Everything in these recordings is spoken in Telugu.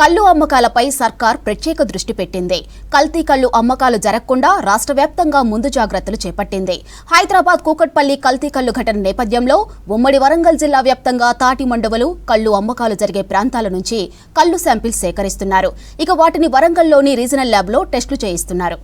కల్లు అమ్మకాలపై సర్కార్ ప్రత్యేక దృష్టి పెట్టింది. కల్తీ కల్లు అమ్మకాలు జరగకుండా రాష్ట్ర వ్యాప్తంగా ముందు జాగ్రత్తలు చేపట్టింది. హైదరాబాద్ కూకట్పల్లి కల్తీ కల్లు ఘటన నేపథ్యంలో ఉమ్మడి వరంగల్ జిల్లా వ్యాప్తంగా తాటి మండవలు కల్లు అమ్మకాలు జరిగే ప్రాంతాల నుంచి కల్లు శాంపిల్స్ సేకరిస్తున్నారు. ఇక వాటిని వరంగల్లోని రీజనల్ ల్యాబ్లో టెస్టులు చేయిస్తున్నారు.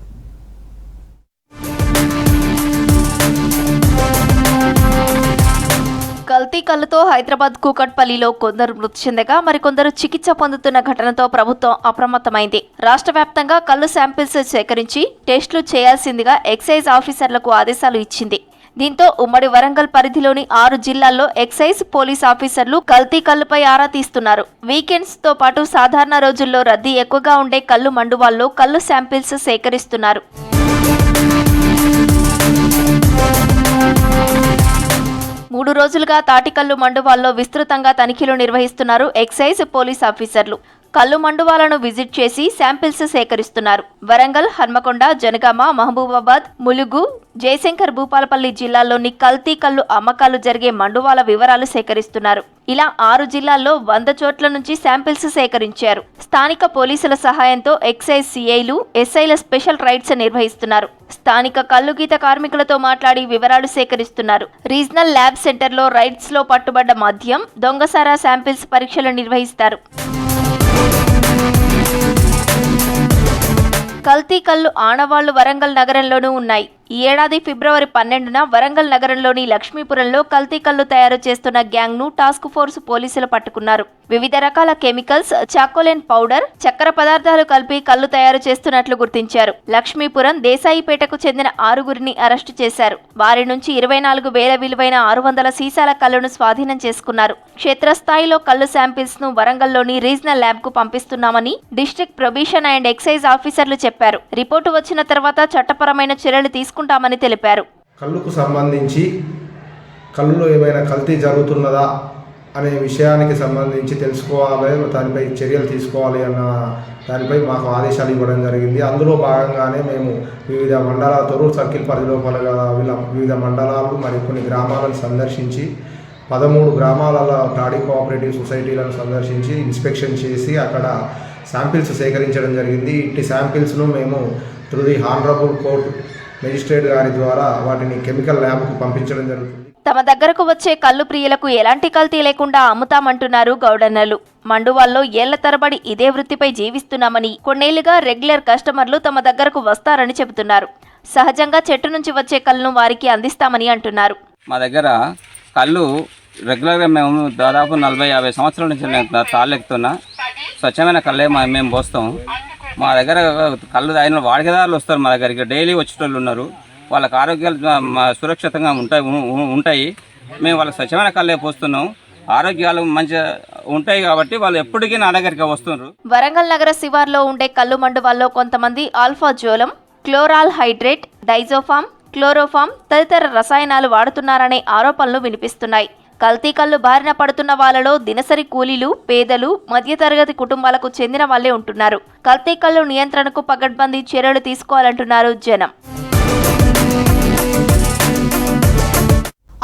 కల్తీ కల్లుతో హైదరాబాద్ కూకట్పల్లిలో కొందరు మృతి చెందగా మరికొందరు చికిత్స పొందుతున్న ఘటనతో ప్రభుత్వం అప్రమత్తమైంది. రాష్ట్ర వ్యాప్తంగా కల్లు శాంపిల్స్ సేకరించి టెస్టులు చేయాల్సిందిగా ఎక్సైజ్ ఆఫీసర్లకు ఆదేశాలు ఇచ్చింది. దీంతో ఉమ్మడి వరంగల్ పరిధిలోని 6 జిల్లాల్లో ఎక్సైజ్ పోలీస్ ఆఫీసర్లు కల్తీ కల్లుపై ఆరా తీస్తున్నారు. వీకెండ్స్ తో పాటు సాధారణ రోజుల్లో రద్దీ ఎక్కువగా ఉండే కల్లు మండువాల్లో కల్లు శాంపిల్స్ సేకరిస్తున్నారు. 3 రోజులుగా తాటికల్లు మండువాల్లో విస్తృతంగా తనిఖీలు నిర్వహిస్తున్నారు ఎక్సైజ్ పోలీస్ ఆఫీసర్లు. కల్లు మండువాలను విజిట్ చేసి శాంపిల్స్ సేకరిస్తున్నారు. వరంగల్, హన్మకొండ, జనగామ, మహబూబాబాద్, ములుగు, జయశంకర్ భూపాలపల్లి జిల్లాల్లోని కల్తీ కల్లు అమ్మకాలు జరిగే మండువాల వివరాలు సేకరిస్తున్నారు. ఇలా 6 జిల్లాల్లో 100 చోట్ల నుంచి శాంపిల్స్ సేకరించారు. స్థానిక పోలీసుల సహాయంతో ఎక్సైజ్ సిఐలు, ఎస్ఐల స్పెషల్ రైడ్స్ నిర్వహిస్తున్నారు. స్థానిక కల్లు గీత కార్మికులతో మాట్లాడి వివరాలు సేకరిస్తున్నారు. రీజనల్ ల్యాబ్ సెంటర్లో రైడ్స్ లో పట్టుబడ్డ మద్యం, దొంగసారా శాంపిల్స్ పరీక్షలు నిర్వహిస్తారు. కల్తీ కల్లు ఆనవాళ్లు వరంగల్ నగరంలోనూ ఉన్నాయి. ఈ ఏడాది ఫిబ్రవరి 12న వరంగల్ నగరంలోని లక్ష్మీపురంలో కల్తీ కల్లు తయారు చేస్తున్న గ్యాంగ్ ను టాస్క్ ఫోర్స్ పోలీసులు పట్టుకున్నారు. వివిధ రకాల కెమికల్స్, చాకోలెన్ పౌడర్, చక్కెర పదార్థాలు కలిపి కల్లు తయారు చేస్తున్నట్లు గుర్తించారు. లక్ష్మీపురం, దేశాయిపేటకు చెందిన 6గురిని అరెస్టు చేశారు. వారి నుంచి 24,000 విలువైన 600 సీసాల కల్లును స్వాధీనం చేసుకున్నారు. క్షేత్రస్థాయిలో కల్లు శాంపిల్స్ ను వరంగల్లోని రీజనల్ ల్యాబ్ కు పంపిస్తున్నామని డిస్ట్రిక్ట్ ప్రొబిషన్ అండ్ ఎక్సైజ్ ఆఫీసర్లు చెప్పారు. రిపోర్టు వచ్చిన తర్వాత చట్టపరమైన చర్యలు తీసుకుంటామని తెలిపారు. కల్లుకు సంబంధించి కల్లులో ఏమైనా కల్తీ జరుగుతున్నదా అనే విషయానికి సంబంధించి తెలుసుకోవాలి, దానిపై చర్యలు తీసుకోవాలి అన్న దానిపై మాకు ఆదేశాలు ఇవ్వడం జరిగింది. అందులో భాగంగానే మేము వివిధ మండలాల తొర్రూరు సర్కిల్ పరిధిలో వివిధ మండలాలు మరియు కొన్ని గ్రామాలను సందర్శించి 13 గ్రామాలలో టాడీ కోఆపరేటివ్ సొసైటీలను సందర్శించి ఇన్స్పెక్షన్ చేసి అక్కడ శాంపిల్స్ సేకరించడం జరిగింది. ఇట్టి శాంపిల్స్ను మేము through the honourable court magistrate గారి ద్వారా వాటిని కెమికల్ ల్యాబ్కు పంపించడం జరుగుతుంది. తమ దగ్గరకు వచ్చే కల్లు ప్రియులకు ఎలాంటి కల్తీ లేకుండా అమ్ముతామంటున్నారు గౌడన్నలు. మండువాల్లో ఏళ్ల తరబడి ఇదే వృత్తిపై జీవిస్తున్నామని, కొన్నేళ్లుగా రెగ్యులర్ కస్టమర్లు తమ దగ్గరకు వస్తారని చెబుతున్నారు. సహజంగా చెట్టు నుంచి వచ్చే కల్లును వారికి అందిస్తామని అంటున్నారు. మా దగ్గర కళ్ళు రెగ్యులర్గా మేము దాదాపు 40-50 సంవత్సరాల నుంచి నేను తాళ్ళెక్కుతున్నా. స్వచ్ఛమైన కళ్ళే మేము పోస్తాం. మా దగ్గర కళ్ళు తాగిన వాడికదారులు వస్తారు. మా దగ్గరికి డైలీ వచ్చేటోళ్ళు ఉన్నారు. వాళ్ళకి ఆరోగ్యాలు సురక్షితంగా ఉంటాయి. మేము వాళ్ళకి స్వచ్ఛమైన కళ్ళే పోస్తున్నాం. ఆరోగ్యాలు మంచిగా ఉంటాయి కాబట్టి వాళ్ళు ఎప్పటికీ నా దగ్గరికి వస్తున్నారు. వరంగల్ నగర శివార్లో ఉండే కల్లు మండువాల్లో కొంతమంది ఆల్ఫాజోలం, క్లోరాల్ హైడ్రేట్, డైజోఫామ్, క్లోరోఫామ్ తదితర రసాయనాలు వాడుతున్నారనే ఆరోపణలు వినిపిస్తున్నాయి. కల్తీ కల్లు బారిన పడుతున్న వాళ్లలో దినసరి కూలీలు, పేదలు, మధ్యతరగతి కుటుంబాలకు చెందిన వాళ్లే ఉంటున్నారు. కల్తీ కల్లు నియంత్రణకు పకడ్బందీ చర్యలు తీసుకోవాలంటున్నారు జనం.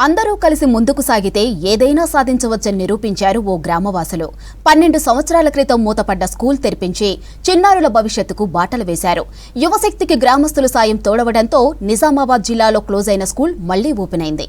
అందరూ కలిసి ముందుకు సాగితే ఏదైనా సాధించవచ్చని నిరూపించారు ఓ గ్రామవాసులు. 12 సంవత్సరాల క్రితం మూతపడ్డ స్కూల్ తెరిపించి చిన్నారుల భవిష్యత్తుకు బాటలు వేశారు. యువశక్తికి గ్రామస్తులు సాయం తోడవడంతో నిజామాబాద్ జిల్లాలో క్లోజ్ అయిన స్కూల్ మళ్లీ ఓపెనైంది.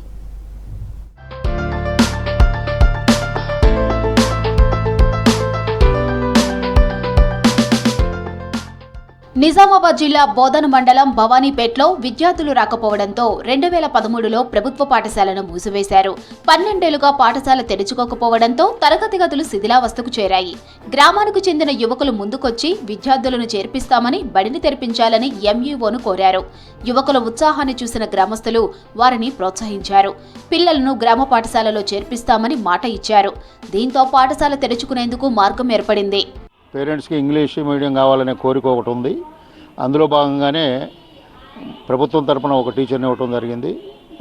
నిజామాబాద్ జిల్లా బోధన మండలం భవానీపేట్లో విద్యార్థులు రాకపోవడంతో 2013లో ప్రభుత్వ పాఠశాలను మూసివేశారు. 12 ఏళ్లుగా పాఠశాల తెరుచుకోకపోవడంతో తరగతి గదులు శిథిలావస్థకు చేరాయి. గ్రామానికి చెందిన యువకులు ముందుకొచ్చి విద్యార్థులను చేర్పిస్తామని బడిని తెరిపించాలని ఎంఈఓను కోరారు. యువకుల ఉత్సాహాన్ని చూసిన గ్రామస్తులు వారిని ప్రోత్సహించారు. పిల్లలను గ్రామ పాఠశాలలో చేర్పిస్తామని మాట ఇచ్చారు. దీంతో పాఠశాల తెరుచుకునేందుకు మార్గం ఏర్పడింది. పేరెంట్స్కి ఇంగ్లీష్ మీడియం కావాలనే కోరిక ఒకటి ఉంది. అందులో భాగంగానే ప్రభుత్వం తరపున ఒక టీచర్ని ఇవ్వటం జరిగింది.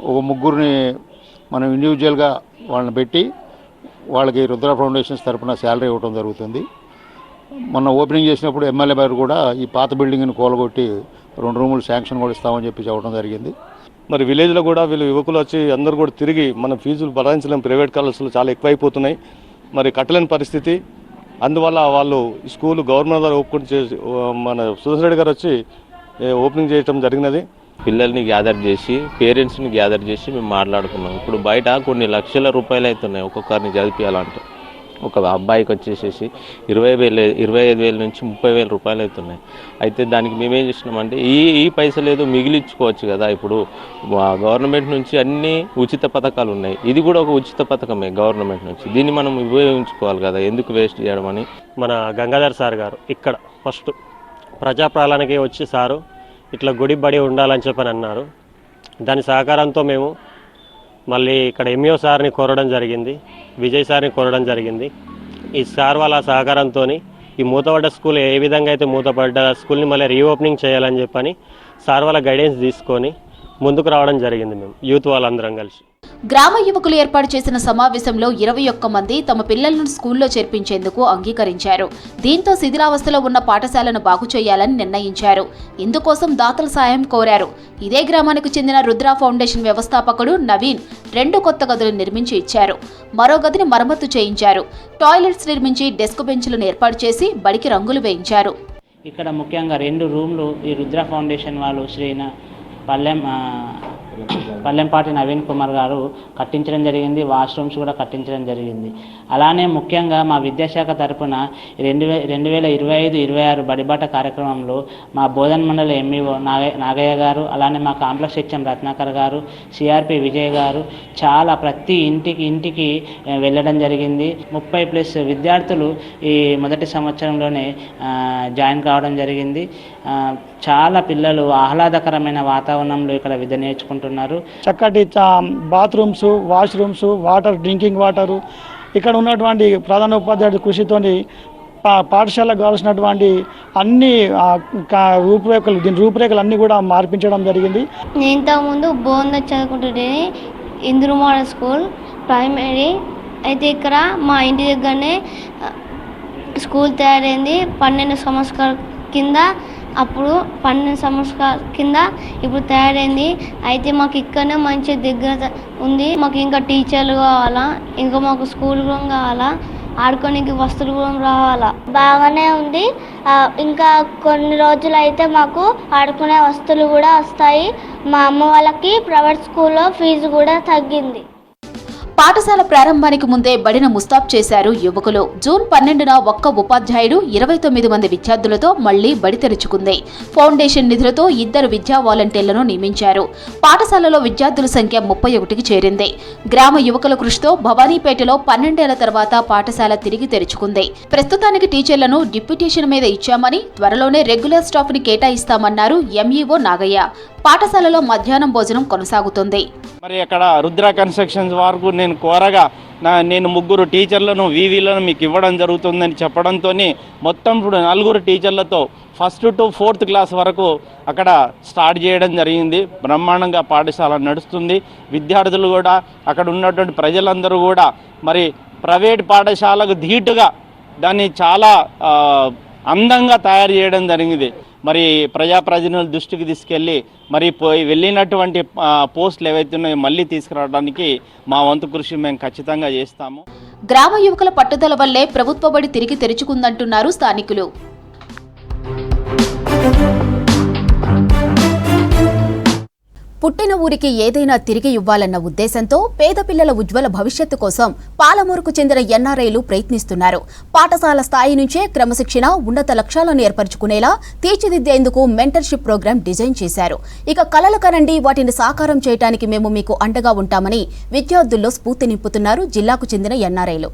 ఒక 3గురిని మనం ఇండివిజువల్గా వాళ్ళని పెట్టి వాళ్ళకి రుద్ర ఫౌండేషన్స్ తరపున శాలరీ ఇవ్వటం జరుగుతుంది. మొన్న ఓపెనింగ్ చేసినప్పుడు ఎమ్మెల్యే గారు కూడా ఈ పాత బిల్డింగ్ని కూలగొట్టి 2 రూములు శాంక్షన్ కూడా ఇస్తామని చెప్పి చెప్పడం జరిగింది. మరి విలేజ్లో కూడా వీళ్ళు యువకులు వచ్చి అందరూ కూడా తిరిగి మన ఫీజులు భరించలేం. ప్రైవేట్ కాలేజీలు చాలా ఎక్కువైపోతున్నాయి. మరి కట్టలేని పరిస్థితి. అందువల్ల వాళ్ళు స్కూల్ గవర్నమెంట్ ద్వారా ఓపెన్ చేసి మన సుదర్శన్ రెడ్డి గారు వచ్చి ఓపెనింగ్ చేయడం జరిగినది. పిల్లల్ని గ్యాదర్ చేసి పేరెంట్స్ని గ్యాదర్ చేసి మేము మాట్లాడుకున్నాం. ఇప్పుడు బయట కొన్ని లక్షల రూపాయలు అవుతున్నాయి ఒక్కొక్కరిని చదివించాలంటే. ఒక అబ్బాయికి వచ్చేసేసి 25,000 నుంచి 30,000 రూపాయలు అవుతున్నాయి. అయితే దానికి మేమేం చేస్తున్నామంటే ఈ పైసలు ఏదో మిగిలించుకోవచ్చు కదా. ఇప్పుడు గవర్నమెంట్ నుంచి అన్ని ఉచిత పథకాలు ఉన్నాయి, ఇది కూడా ఒక ఉచిత పథకమే గవర్నమెంట్ నుంచి. దీన్ని మనం ఉపయోగించుకోవాలి కదా, ఎందుకు వేస్ట్ చేయడం అని. మన గంగాధర్ సార్ గారు ఇక్కడ ఫస్ట్ ప్రజాప్రాణానికి వచ్చి సారు ఇట్లా గుడి బడి ఉండాలని చెప్పని అన్నారు. దాని సహకారంతో మేము మళ్ళీ ఇక్కడ ఎంఈఓ సార్ని కోరడం జరిగింది, విజయ్ సార్ని కోరడం జరిగింది. ఈ సార్ వాళ్ళ సహకారంతో ఈ మూతపడ్డ స్కూల్ ఏ విధంగా అయితే మూతపడ్డ స్కూల్ని మళ్ళీ రీఓపెనింగ్ చేయాలని చెప్పని సార్ వాళ్ళ గైడెన్స్ తీసుకొని ముందుకు రావడం జరిగింది. మేము యూత్ వాళ్ళందరం కలిసి గ్రామ యువకులు ఏర్పాటు చేసిన సమావేశంలో 21 మంది తమ పిల్లలను స్కూల్లో చేర్పించేందుకు అంగీకరించారు. దీంతో శిథిలావస్థలో ఉన్న పాఠశాలను బాగు చేయాలని నిర్ణయించారు. ఇందుకోసం దాతల సాయం కోరారు. ఇదే గ్రామానికి చెందిన రుద్ర ఫౌండేషన్ వ్యవస్థాపకుడు నవీన్ 2 కొత్త గదులు నిర్మించి ఇచ్చారు. మరో గదిని మరమ్మతు చేయించారు. టాయిలెట్స్ నిర్మించి డెస్క్ బెంచ్లను ఏర్పాటు చేసి బడికి రంగులు వేయించారు. ఇక్కడ ముఖ్యంగా 2 రూమ్లు ఈ రుద్ర ఫౌండేషన్ వాళ్ళు పల్లెంపాటి నవీన్ కుమార్ గారు కట్టించడం జరిగింది. వాష్రూమ్స్ కూడా కట్టించడం జరిగింది. అలానే ముఖ్యంగా మా విద్యాశాఖ తరపున 2025-26 బడిబాట కార్యక్రమంలో మా బోధన్ మండలి ఎంఈఓ నాగయ్య గారు, అలానే మా కాంప్లెక్స్ హెచ్ఎం రత్నాకర్ గారు, సిఆర్పి విజయ్ గారు చాలా ప్రతి ఇంటికి వెళ్ళడం జరిగింది. 30+ విద్యార్థులు ఈ మొదటి సంవత్సరంలోనే జాయిన్ కావడం జరిగింది. చాలా పిల్లలు ఆహ్లాదకరమైన వాతావరణంలో ఇక్కడ విద్య నేర్చుకుంటున్నారు. చక్కటి బాత్రూమ్స్, వాష్రూమ్స్, డ్రింకింగ్ వాటరు, ఇక్కడ ఉన్నటువంటి ప్రధాన ఉపాధ్యాయుడి కృషితోని పాఠశాలకు కావాల్సినటువంటి అన్ని రూపురేఖలు అన్నీ కూడా మార్పించడం జరిగింది. నేను ఇంతకుముందు బోంద చదువుకుంటుంటే ఇంద్రు మోడల్ స్కూల్ ప్రైమరీ అయితే ఇక్కడ మా ఇంటి దగ్గరనే స్కూల్ తయారైంది. 12 సంవత్సరాల కింద అప్పుడు 12 సంవత్సరాల కింద ఇప్పుడు తయారైంది. అయితే మాకు ఇక్కడనే మంచి దగ్గర ఉంది. మాకు ఇంకా టీచర్లు కావాలా, ఇంకా మాకు స్కూల్ కూడా కావాలా, ఆడుకోనికి వస్తువులు కూడా రావాలా. బాగానే ఉంది. ఇంకా కొన్ని రోజులు అయితే మాకు ఆడుకునే వస్తువులు కూడా వస్తాయి. మా అమ్మ వాళ్ళకి ప్రైవేట్ స్కూల్లో ఫీజు కూడా తగ్గింది. పాఠశాల ప్రారంభానికి ముందే బడిని ముస్తాబ్ చేశారు యువకులు. జూన్ 12న ఒక్క ఉపాధ్యాయుడు 29 మంది విద్యార్థులతో మళ్లీ బడి తెరుచుకుంది. ఫౌండేషన్ నిధులతో 2 విద్యా వాలంటీర్లను నియమించారు. పాఠశాలలో విద్యార్థుల సంఖ్య 31కి చేరింది. గ్రామ యువకుల కృషితో భవానీపేటలో 12 ఏళ్ల తర్వాత పాఠశాల తిరిగి తెరుచుకుంది. ప్రస్తుతానికి టీచర్లను డిప్యూటేషన్ మీద ఇచ్చామని, త్వరలోనే రెగ్యులర్ స్టాఫ్ ని కేటాయిస్తామన్నారు ఎంఈఓ నాగయ్య. పాఠశాలలో మధ్యాహ్నం భోజనం కొనసాగుతుంది. మరి అక్కడ రుద్ర కన్స్ట్రక్షన్స్ వరకు నేను కోరగా నేను 3 టీచర్లను వీవీలను మీకు ఇవ్వడం జరుగుతుందని చెప్పడంతో మొత్తం ఇప్పుడు 4 టీచర్లతో 1st to 4th క్లాస్ వరకు అక్కడ స్టార్ట్ చేయడం జరిగింది. బ్రహ్మాండంగా పాఠశాల నడుస్తుంది. విద్యార్థులు కూడా అక్కడ ఉన్నటువంటి ప్రజలందరూ కూడా మరి ప్రైవేట్ పాఠశాలకు ధీటుగా దాన్ని చాలా అందంగా తయారు చేయడం జరిగింది. మరి ప్రజాప్రతినిధుల దృష్టికి తీసుకెళ్ళి మరి వెళ్ళినటువంటి పోస్టులు ఏవైతే ఉన్నాయో మళ్ళీ తీసుకురావడానికి మా వంతు కృషి మేము ఖచ్చితంగా చేస్తాము. గ్రామ యువకుల పట్టుదల వల్లే ప్రభుత్వ బడి తిరిగి తెరుచుకుందంటున్నారు స్థానికులు. పుట్టిన ఊరికి ఏదైనా తిరిగి ఇవ్వాలన్న ఉద్దేశంతో పేద పిల్లల ఉజ్వల భవిష్యత్తు కోసం పాలమూరుకు చెందిన ఎన్ఆర్ఐలు ప్రయత్నిస్తున్నారు. పాఠశాల స్థాయి నుంచే క్రమశిక్షణ, ఉన్నత లక్ష్యాలను ఏర్పరచుకునేలా తీర్చిదిద్దేందుకు మెంటర్షిప్ ప్రోగ్రాం డిజైన్ చేశారు. ఇక కలలు కనండి, వాటిని సాకారం చేయడానికి మేము మీకు అండగా ఉంటామని విద్యార్థుల్లో స్ఫూర్తి నింపుతున్నారు జిల్లాకు చెందిన ఎన్ఆర్ఐలు.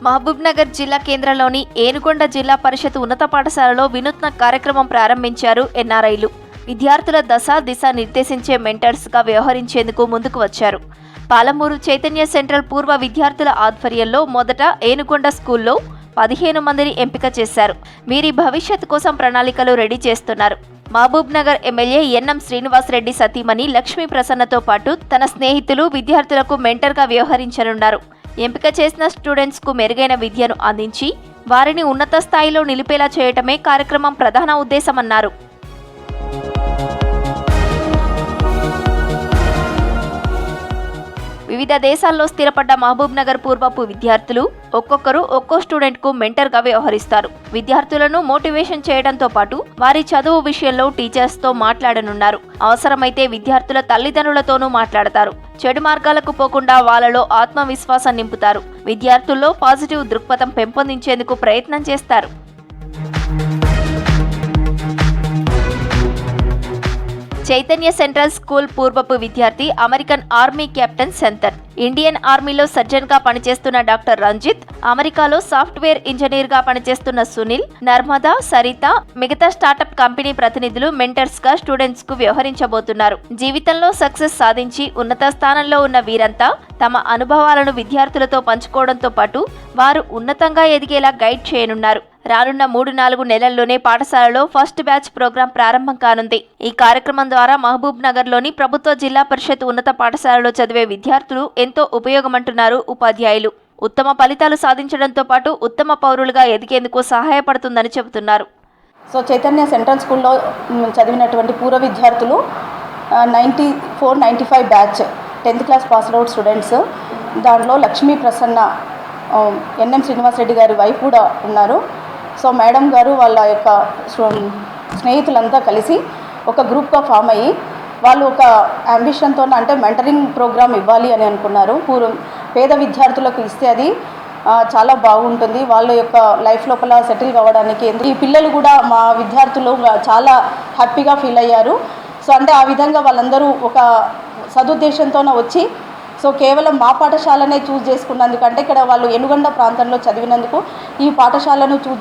మహబూబ్నగర్ జిల్లా కేంద్రంలోని ఏనుగొండ జిల్లా పరిషత్ ఉన్నత పాఠశాలలో వినూత్న కార్యక్రమం ప్రారంభించారు ఎన్ఆర్ఐలు. విద్యార్థుల దశ దిశ నిర్దేశించే మెంటర్స్గా వ్యవహరించేందుకు ముందుకు వచ్చారు. పాలమూరు చైతన్య సెంట్రల్ పూర్వ విద్యార్థుల ఆధ్వర్యంలో మొదట ఏనుగొండ స్కూల్లో 15 మందిని ఎంపిక చేశారు. వీరి భవిష్యత్ కోసం ప్రణాళికలు రెడీ చేస్తున్నారు. మహబూబ్నగర్ ఎమ్మెల్యే ఎన్ఎం శ్రీనివాసరెడ్డి సతీమణి లక్ష్మీ ప్రసన్నతో పాటు తన స్నేహితులు విద్యార్థులకు మెంటర్గా వ్యవహరించనున్నారు. ఎంపిక చేసిన స్టూడెంట్స్కు మెరుగైన విద్యను అందించి వారిని ఉన్నత స్థాయిలో నిలిపేలా చేయటమే కార్యక్రమం ప్రధాన ఉద్దేశమన్నారు. వివిధ దేశాల్లో స్థిరపడ్డ మహబూబ్ నగర్ పూర్వపు విద్యార్థులు ఒక్కొక్కరు ఒక్కో స్టూడెంట్కు మెంటర్గా వ్యవహరిస్తారు. విద్యార్థులను మోటివేషన్ చేయడంతో పాటు వారి చదువు విషయంలో టీచర్స్తో మాట్లాడనున్నారు. అవసరమైతే విద్యార్థుల తల్లిదండ్రులతోనూ మాట్లాడతారు. చెడు మార్గాలకు పోకుండా వాళ్ళలో ఆత్మవిశ్వాసం నింపుతారు. విద్యార్థుల్లో పాజిటివ్ దృక్పథం పెంపొందించేందుకు ప్రయత్నం చేస్తారు. చైతన్య సెంట్రల్ స్కూల్ పూర్వపు విద్యార్థి American army captain Shantan, Indian ఆర్మీలో సర్జన్గా పనిచేస్తున్న డాక్టర్ రంజిత్, అమెరికాలో సాఫ్ట్వేర్ ఇంజనీర్గా పనిచేస్తున్న సునీల్, నర్మదా, సరిత, మిగతా స్టార్టప్ కంపెనీ ప్రతినిధులు మెంటర్స్గా స్టూడెంట్స్కు వ్యవహరించబోతున్నారు. జీవితంలో సక్సెస్ సాధించి ఉన్నత స్థానంలో ఉన్న వీరంతా తమ అనుభవాలను విద్యార్థులతో పంచుకోవడంతో పాటు వారు ఉన్నతంగా ఎదిగేలా గైడ్ చేయనున్నారు. రానున్న 3-4 నెలల్లోనే పాఠశాలలో ఫస్ట్ బ్యాచ్ ప్రోగ్రాం ప్రారంభం కానుంది. ఈ కార్యక్రమం ద్వారా మహబూబ్ నగర్లోని ప్రభుత్వ జిల్లా పరిషత్ ఉన్నత పాఠశాలలో చదివే విద్యార్థులు ఎంతో ఉపయోగమంటున్నారు ఉపాధ్యాయులు. ఉత్తమ ఫలితాలు సాధించడంతో పాటు ఉత్తమ పౌరులుగా ఎదిగేందుకు సహాయపడుతుందని చెబుతున్నారు. సో చైతన్య సెంట్రల్ స్కూల్లో చదివినటువంటి పూర్వ విద్యార్థులు 94-95 batch 10th class pass out students. దాంట్లో లక్ష్మీ ప్రసన్న, ఎన్ఎం శ్రీనివాసరెడ్డి గారి వైఫ్ కూడా ఉన్నారు. సో మేడం గారు వాళ్ళ యొక్క స్నేహితులంతా కలిసి ఒక గ్రూప్గా ఫామ్ అయ్యి వాళ్ళు ఒక అంబిషన్తో, అంటే మెంటరింగ్ ప్రోగ్రామ్ ఇవ్వాలి అని అనుకున్నారు. పేద విద్యార్థులకు ఇస్తే అది చాలా బాగుంటుంది, వాళ్ళ యొక్క లైఫ్ లోపల సెటిల్ కావడానికి. ఈ పిల్లలు కూడా మా విద్యార్థులు చాలా హ్యాపీగా ఫీల్ అయ్యారు. సో అంటే ఆ విధంగా వాళ్ళందరూ ఒక సదుద్దేశంతోనే వచ్చి, సో కేవలం మా పాఠశాలనే చూస్ చేసుకున్నందుకంటే ఇక్కడ వాళ్ళు ఎనుగొండ ప్రాంతంలో చదివినందుకు ఈ పాఠశాలను చూస్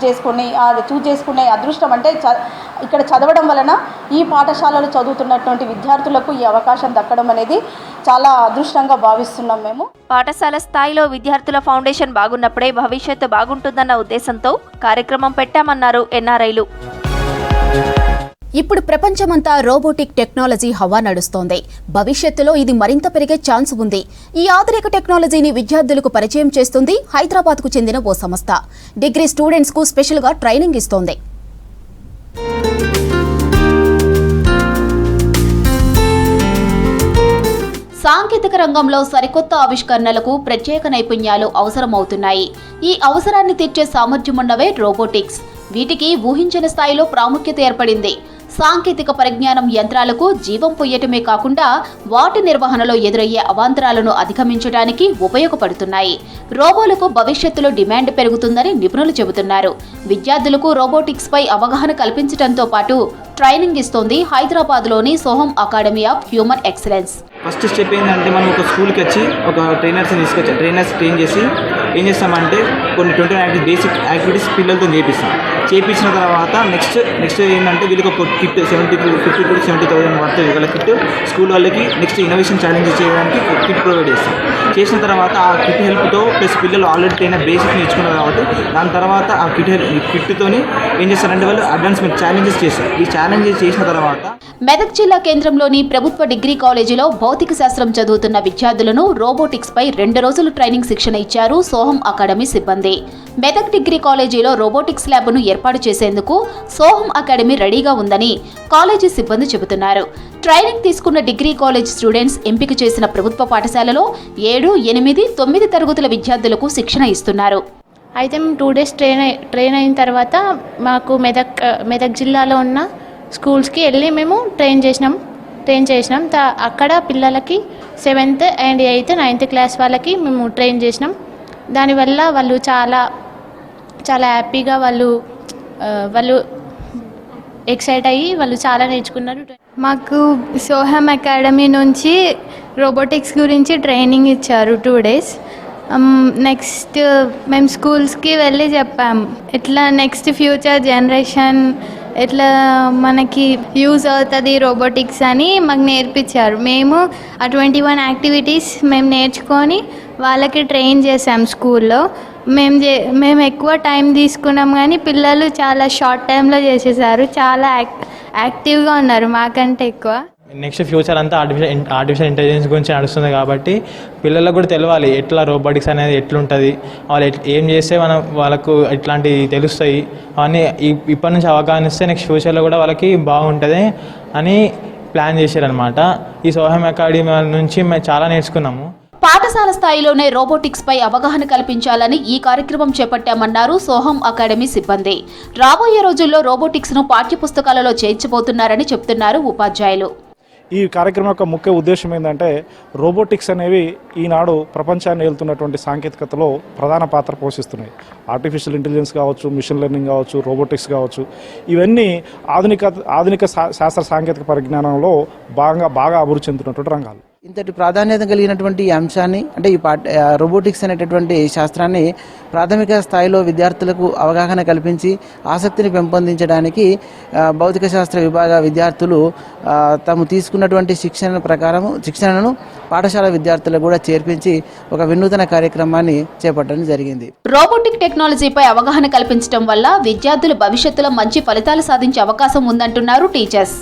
చేసుకునే అదృష్టం, అంటే ఇక్కడ చదవడం వలన ఈ పాఠశాలలో చదువుతున్నటువంటి విద్యార్థులకు ఈ అవకాశం దక్కడం అనేది చాలా అదృష్టంగా భావిస్తున్నాం మేము. పాఠశాల స్థాయిలో విద్యార్థుల ఫౌండేషన్ బాగున్నప్పుడే భవిష్యత్తు బాగుంటుందన్న ఉద్దేశంతో కార్యక్రమం పెట్టామన్నారు ఎన్ఆర్ఐలు. ఇప్పుడు ప్రపంచమంతా రోబోటిక్ టెక్నాలజీ హవా నడుస్తోంది. భవిష్యత్తులో ఇది మరింత పెరిగే ఛాన్స్ ఉంది. ఈ ఆధునిక టెక్నాలజీని విద్యార్థులకు పరిచయం చేస్తుంది హైదరాబాద్కు చెందిన ఓ సంస్థ. డిగ్రీ స్టూడెంట్స్కు స్పెషల్గా ట్రైనింగ్ ఇస్తోంది. సాంకేతిక రంగంలో సరికొత్త ఆవిష్కరణలకు ప్రత్యేక నైపుణ్యాలు అవసరమవుతున్నాయి. ఈ అవసరాన్ని తీర్చే సామర్థ్యమున్నవే రోబోటిక్స్. వీటికి ఊహించిన స్థాయిలో ప్రాముఖ్యత ఏర్పడింది. సాంకేతిక పరిజ్ఞానం యంత్రాలకు జీవం పొయ్యటమే కాకుండా వాటి నిర్వహణలో ఎదురయ్యే అవాంతరాలను అధిగమించడానికి ఉపయోగపడుతున్నాయి. రోబోలకు భవిష్యత్తులో డిమాండ్ పెరుగుతుందని నిపుణులు చెబుతున్నారు. విద్యార్థులకు రోబోటిక్స్ పై అవగాహన కల్పించడంతో పాటు ట్రైనింగ్ ఇస్తోంది హైదరాబాద్లోని సోహం academy of human excellence. First step ఏంటంటే మనం ఒక స్కూల్కి వచ్చి ఒక ట్రైనర్స్ ట్రైన్ చేసి ఏం చేస్తామంటే కొన్ని 20 బేసిక్ యాక్టివిటీస్ పిల్లలతో చేయించిన తర్వాత నెక్స్ట్ ఏంటంటే వీళ్ళకి ఒక కిట్ 50,000 to 70,000 పడుతుంది వీళ్ళ కిట్. స్కూల్ వాళ్ళకి నెక్స్ట్ ఇన్నోవేషన్ ఛాలెంజ్ చేయడానికి కిట్ ప్రొవైడ్ చేసిన తర్వాత ఆ కిట్ హెల్ప్తో ప్లస్ పిల్లలు ఆల్రెడీ ట్రైనర్ బేసిక్ నేర్చుకున్నారు కాబట్టి దాని తర్వాత ఆ కిట్తోని ఏం చేస్తారంటే వాళ్ళు అడ్వాన్స్మెంట్ ఛాలెంజెస్ చేస్తారు. ఈ ఛాలెంజెస్ చేసిన తర్వాత మెదక్ జిల్లా కేంద్రంలోని ప్రభుత్వ డిగ్రీ కాలేజీలో భౌతిక శాస్త్రం చదువుతున్న విద్యార్థులను రోబోటిక్స్ పై 2 రోజులు ట్రైనింగ్ శిక్షణ ఇచ్చారు సోహం అకాడమీ సిబ్బంది. మెదక్ డిగ్రీ కాలేజీలో రోబోటిక్స్ ల్యాబ్ను ఏర్పాటు చేసేందుకు సోహం అకాడమీ రెడీగా ఉందని కాలేజీ సిబ్బంది చెబుతున్నారు. ట్రైనింగ్ తీసుకున్న డిగ్రీ కాలేజ్ స్టూడెంట్స్ ఎంపిక చేసిన ప్రభుత్వ పాఠశాలలో 7, 8, 9 తరగతుల విద్యార్థులకు శిక్షణ ఇస్తున్నారు. అయితే మేము 2 days ట్రైన్ అయిన తర్వాత మాకు మెదక్ జిల్లాలో ఉన్న స్కూల్స్కి వెళ్ళి మేము ట్రైన్ చేసినాం. అక్కడ పిల్లలకి 7th and 8th 9th class వాళ్ళకి మేము ట్రైన్ చేసినాం. దానివల్ల వాళ్ళు చాలా చాలా హ్యాపీగా వాళ్ళు ఎక్సైట్ అయ్యి వాళ్ళు చాలా నేర్చుకున్నారు. మాకు సోహం అకాడమీ నుంచి రోబోటిక్స్ గురించి ట్రైనింగ్ ఇచ్చారు 2 days. నెక్స్ట్ మేము స్కూల్స్కి వెళ్ళి చెప్పాము ఎట్లా నెక్స్ట్ ఫ్యూచర్ జనరేషన్ ఎట్లా మనకి యూజ్ అవుతుంది రోబోటిక్స్ అని మాకు నేర్పించారు. మేము ఆ 21 యాక్టివిటీస్ మేము నేర్చుకొని వాళ్ళకి ట్రైన్ చేసాం స్కూల్లో. మేము ఎక్కువ టైం తీసుకున్నాం కానీ పిల్లలు చాలా షార్ట్ టైంలో చేసేసారు. చాలా యాక్టివ్గా ఉన్నారు మాకంటే ఎక్కువ. నెక్స్ట్ ఫ్యూచర్ అంతా ఆర్టిఫిషియల్ ఇంటెలిజెన్స్ గురించి నడుస్తుంది కాబట్టి పిల్లలకు కూడా తెలియాలి ఎట్లా రోబోటిక్స్ అనేది ఎట్లుంటుంది, వాళ్ళు ఏం చేస్తే వాళ్ళకు ఇట్లాంటివి తెలుస్తాయి అవన్నీ ఇప్పటి నుంచి అవగాహన ఇస్తే నెక్స్ట్ ఫ్యూచర్లో కూడా వాళ్ళకి బాగుంటుంది అని ప్లాన్ చేశారనమాట. ఈ సోహం అకాడమీ నుంచి మేము చాలా నేర్చుకున్నాము. పాఠశాల స్థాయిలోనే రోబోటిక్స్ పై అవగాహన కల్పించాలని ఈ కార్యక్రమం చేపట్టామన్నారు సోహం అకాడమీ సిబ్బంది. రాబోయే రోజుల్లో రోబోటిక్స్ ను పాఠ్యపుస్తకాలలో చేర్చబోతున్నారని చెప్తున్నారు ఉపాధ్యాయులు. ఈ కార్యక్రమం యొక్క ముఖ్య ఉద్దేశం ఏంటంటే రోబోటిక్స్ అనేవి ఈనాడు ప్రపంచాన్ని ఏలుతున్నటువంటి సాంకేతికతలో ప్రధాన పాత్ర పోషిస్తున్నాయి. ఆర్టిఫిషియల్ ఇంటెలిజెన్స్ కావచ్చు, మిషన్ లెర్నింగ్ కావచ్చు, రోబోటిక్స్ కావచ్చు, ఇవన్నీ ఆధునిక శాస్త్ర సాంకేతిక పరిజ్ఞానంలో బాగా అభివృద్ధి చెందుతున్నటువంటి రంగాలు. ఇంతటి ప్రాధాన్యత కలిగినటువంటి ఈ అంశాన్ని అంటే ఈ రోబోటిక్స్ అనేటటువంటి శాస్త్రాన్ని ప్రాథమిక స్థాయిలో విద్యార్థులకు అవగాహన కల్పించి ఆసక్తిని పెంపొందించడానికి భౌతిక శాస్త్ర విభాగ విద్యార్థులు తాము తీసుకున్నటువంటి శిక్షణను పాఠశాల విద్యార్థులకు కూడా చేర్పించి ఒక వినూతన కార్యక్రమాన్ని చేపట్టడం జరిగింది. రోబోటిక్ టెక్నాలజీపై అవగాహన కల్పించడం వల్ల విద్యార్థులు భవిష్యత్తులో మంచి ఫలితాలు సాధించే అవకాశం ఉందంటున్నారు టీచర్స్.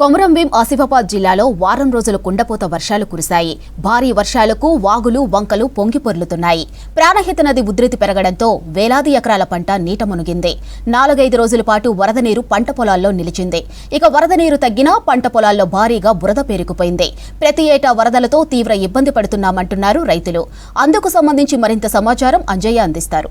కొమరంభీం ఆసిఫాబాద్ జిల్లాలో వారం రోజుల కుండపోత వర్షాలు కురిశాయి. భారీ వర్షాలకు వాగులు వంకలు పొంగి పొర్లుతున్నాయి. ప్రాణహిత నది ఉధృతి పెరగడంతో వేలాది ఎకరాల పంట నీట మునిగింది. 4-5 రోజుల పాటు వరద నీరు పంట పొలాల్లో నిలిచింది. ఇక వరద నీరు తగ్గినా పంట పొలాల్లో భారీగా బురద పేరుకుపోయింది. ప్రతి ఏటా వరదలతో తీవ్ర ఇబ్బంది పడుతున్నామంటున్నారు రైతులు. అందుకు సంబంధించి మరింత సమాచారం అంజయ్య అందిస్తారు.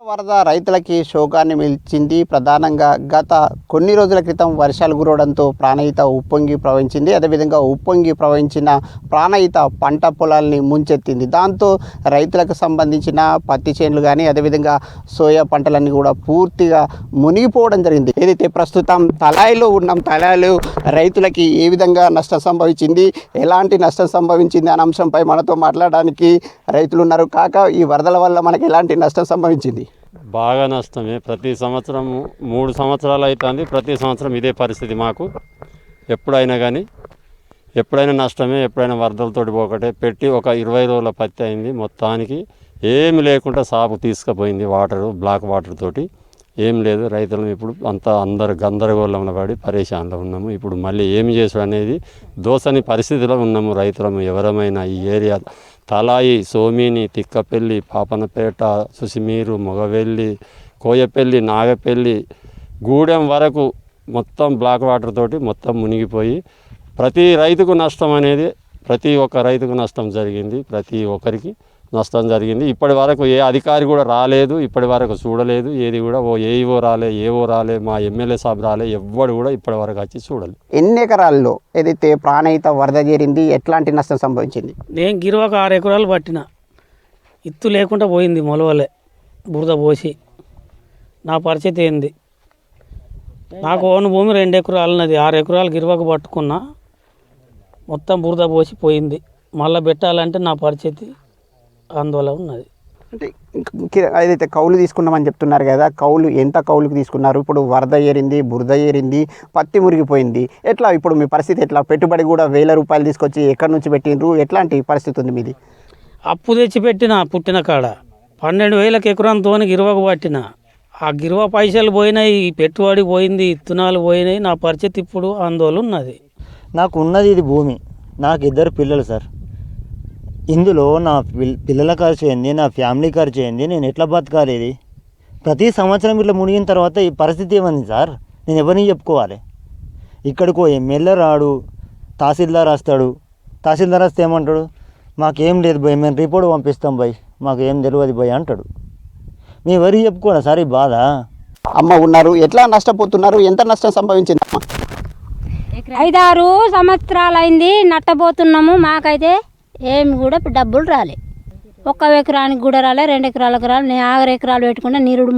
వరద రైతులకి శోకాన్ని మిల్చింది. ప్రధానంగా గత కొన్ని రోజుల క్రితం వర్షాలు కురవడంతో ప్రాణహిత ఉప్పొంగి ప్రవహించింది. అదేవిధంగా ఉప్పొంగి ప్రవహించిన ప్రాణహిత పంట పొలాల్ని ముంచెత్తింది. దాంతో రైతులకు సంబంధించిన పత్తి చేనులు కానీ అదేవిధంగా సోయా పంటలన్నీ కూడా పూర్తిగా మునిగిపోవడం జరిగింది. ఏదైతే ప్రస్తుతం తలాయిలో ఉన్నాం, తలాయిలో రైతులకి ఏ విధంగా నష్టం సంభవించింది, ఎలాంటి నష్టం సంభవించింది అనే అంశంపై మనతో మాట్లాడడానికి రైతులు ఉన్నారు. కాక ఈ వరదల వల్ల మనకి ఎలాంటి నష్టం సంభవించింది? బాగా నష్టమే. ప్రతి సంవత్సరం 3 సంవత్సరాలు అవుతుంది. ప్రతి సంవత్సరం ఇదే పరిస్థితి మాకు. ఎప్పుడైనా నష్టమే. ఎప్పుడైనా వరదలతోటి ఒకటే పెట్టి ఒక 20 రోజుల పత్తి అయింది. మొత్తానికి ఏమి లేకుండా సాపు తీసుకుపోయింది. బ్లాక్ వాటర్ తోటి ఏం లేదు. రైతులం ఇప్పుడు అందరు గందరగోళంలో పడి పరేషాన్లో ఉన్నాము. ఇప్పుడు మళ్ళీ ఏమి చేసుడు అనేది దోసని పరిస్థితిలో ఉన్నాము రైతులము. ఎవరమైనా ఈ ఏరియా తలాయి, సోమిని, తిక్కపల్లి, పాపనపేట, సుసిమీరు, మొగవెల్లి, కోయపల్లి, నాగపల్లి, గూడెం వరకు మొత్తం బ్లాక్ వాటర్ తోటి మొత్తం మునిగిపోయి ప్రతి రైతుకు నష్టం అనేది ప్రతి ఒక్క రైతుకు నష్టం జరిగింది. ప్రతి ఒక్కరికి నష్టం జరిగింది. ఇప్పటి వరకు ఏ అధికారి కూడా రాలేదు, ఇప్పటి వరకు చూడలేదు. ఏది కూడా ఏఓ రాలే, మా ఎమ్మెల్యే సాబ్ రాలే, ఎవ్వడు కూడా ఇప్పటి వరకు వచ్చి చూడలేదు. ఎన్ని ఎకరాల్లో ఏదైతే ప్రాణహిత వరద చేరింది, ఎట్లాంటి నష్టం సంభవించింది? నేను గిరువకు 6 ఎకరాలు పట్టిన, ఇత్తు లేకుండా పోయింది. మొలవలే బురద పోసి నా పరిస్థితి ఏంది? నాకు ఓన్ భూమి 2 ఎకరాలు ఉన్నది. 6 ఎకరాలు గిరువకు పట్టుకున్నా, మొత్తం బురద పోసి పోయింది. మళ్ళీ పెట్టాలంటే నా పరిస్థితి ఆందోళన ఉన్నది. అంటే ఏదైతే కౌలు తీసుకున్నామని చెప్తున్నారు కదా, ఎంత కౌలుకి తీసుకున్నారు? ఇప్పుడు వరద ఏరింది, బురద ఏరింది, పత్తి మురిగిపోయింది. ఎట్లా ఇప్పుడు మీ పరిస్థితి ఎట్లా? పెట్టుబడి కూడా 1000 రూపాయలు తీసుకొచ్చి ఎక్కడి నుంచి పెట్టిండ్రు? ఎట్లాంటి పరిస్థితి ఉంది మీది? అప్పు తెచ్చి పెట్టిన పుట్టిన కాడ 12,000 ఎకరంతో గిరువకు పట్టిన. ఆ గిరువ పైసలు పోయినాయి, పెట్టుబడి పోయింది, ఇత్తనాలు పోయినాయి. నా పరిస్థితి ఇప్పుడు ఆందోళన ఉన్నది. నాకు ఉన్నది ఇది భూమి. నాకు 2 పిల్లలు సార్. ఇందులో నా పిల్లల ఖర్చు ఏంది, నా ఫ్యామిలీ ఖర్చు ఏంది, నేను ఎట్లా బతకాలి? ఇది ప్రతి సంవత్సరం ఇట్లా మునిగిన తర్వాత ఈ పరిస్థితి ఏమైంది సార్? నేను ఎవరిని చెప్పుకోవాలి? ఇక్కడికో ఎమ్మెల్యే రాడు, తహసీల్దార్ వస్తాడు. తహసీల్దార్ వస్తే ఏమంటాడు? మాకేం లేదు భయ్, మేము రిపోర్ట్ పంపిస్తాం భయ్, మాకు ఏం తెలియదు భయ్ అంటాడు. మేము ఎవరికి చెప్పుకోవాలి సార్ ఈ బాధ? అమ్మ ఉన్నారు, ఎట్లా నష్టపోతున్నారు? ఎంత నష్టం సంభవించింది? 5-6 సంవత్సరాలు అయింది నట్టబోతున్నాము. మాకైతే ఏమి కూడా డబ్బులు రాలే. 1 ఎకరానికి కూడా రాలే, 2 ఎకరాలకు రాలే. నేను 6 ఎకరాలు పెట్టుకున్నా, నీరుడు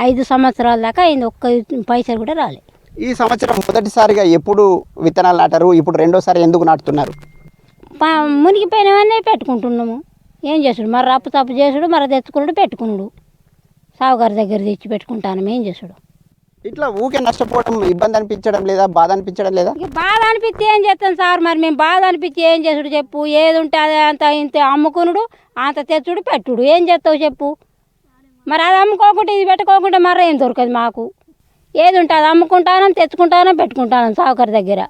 5 సంవత్సరాల దాకా అయింది, 1 పైసలు కూడా రాలే. ఈ సంవత్సరం మొదటిసారిగా ఎప్పుడు విత్తనాలు నాటారు? ఇప్పుడు రెండోసారి ఎందుకు నాటుతున్నారు? మునిగిపోయినవన్నీ పెట్టుకుంటున్నాము. ఏం చేసుడు? మరి రప్పు తప్పు చేసుడు, మరి తెచ్చుకున్నాడు, పెట్టుకున్నాడు. సావుగారి దగ్గర తెచ్చి పెట్టుకుంటాను. ఏం చేసుడు? ఇట్లా ఊకే నష్టపోవడం ఇబ్బంది అనిపించడం లేదా? బాధ అనిపించడం లేదా? బాధ అనిపిస్తే ఏం చేస్తాం సార్? మరి మేము బాధ అనిపించి ఏం చేసుడు చెప్పు? ఏది ఉంటే అదే అంత ఇంత అమ్ముకునుడు, అంత తెచ్చుడు, పెట్టుడు. ఏం చేస్తావు చెప్పు? మరి అది అమ్ముకోకుండా ఇది పెట్టుకోకుండా మరి ఏం దొరకదు మాకు. ఏది ఉంటే అది అమ్ముకుంటానం, తెచ్చుకుంటానం, పెట్టుకుంటానం సావుకారి దగ్గర.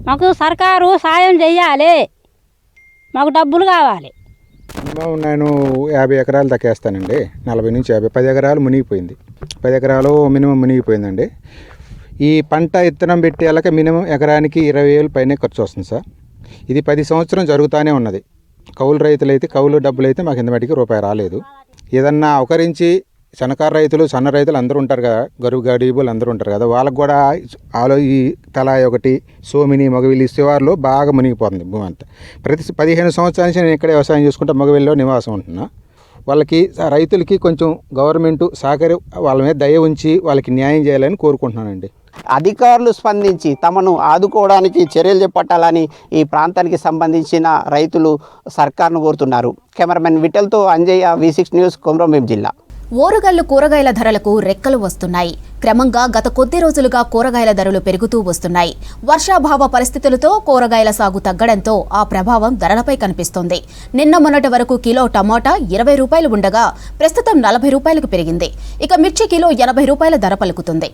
మాకు సర్కారు సాయం చెయ్యాలి, మాకు డబ్బులు కావాలి. నేను 50 ఎకరాలు దక్కేస్తానండి. 40 నుంచి 50. 10 ఎకరాలు మునిగిపోయింది. 10 ఎకరాలు మినిమం మునిగిపోయిందండి. ఈ పంట విత్తనం పెట్టేలాక మినిమం ఎకరానికి 20,000 పైనే ఖర్చు వస్తుంది సార్. ఇది 10 సంవత్సరం జరుగుతూనే ఉన్నది. కౌలు రైతులైతే కౌలు డబ్బులు అయితే మాకు ఇంతమటికి రూపాయి రాలేదు. ఏదన్నా అవకరించి సన్నకారు రైతులు సన్న రైతులు అందరూ ఉంటారు కదా, గరీబులు అందరూ ఉంటారు కదా, వాళ్ళకు కూడా ఈ తలా ఒకటి సోమిని మగవిల్లి శివార్లో బాగా మునిగిపోతుంది భూమి అంతా. ప్రతి 15 సంవత్సరాల నుంచి నేను ఇక్కడే వ్యవసాయం చేసుకుంటా మగవిల్లో నివాసం ఉంటున్నా. వాళ్ళకి రైతులకి కొంచెం గవర్నమెంట్ వాళ్ళ మీద దయ ఉంచి వాళ్ళకి న్యాయం చేయాలని కోరుకుంటున్నానండి. అధికారులు స్పందించి తమను ఆదుకోవడానికి చర్యలు చేపట్టాలని ఈ ప్రాంతానికి సంబంధించిన రైతులు సర్కార్ను కోరుతున్నారు. కెమెరామెన్ విఠల్తో అంజయ్య, V6 న్యూస్, కొమరంభీం జిల్లా. ఓరుగల్లు కూరగాయల ధరలకు రెక్కలు వస్తున్నాయి. క్రమంగా గత కొద్ది రోజులుగా కూరగాయల ధరలు పెరుగుతూ వస్తున్నాయి. వర్షాభావ పరిస్థితులతో కూరగాయల సాగు తగ్గడంతో ఆ ప్రభావం ధరలపై కనిపిస్తోంది. నిన్న మొన్నటి వరకు కిలో టమాటా 20 రూపాయలు ఉండగా ప్రస్తుతం 40 రూపాయలకు పెరిగింది. ఇక మిర్చి కిలో 80 రూపాయల ధర పలుకుతుంది.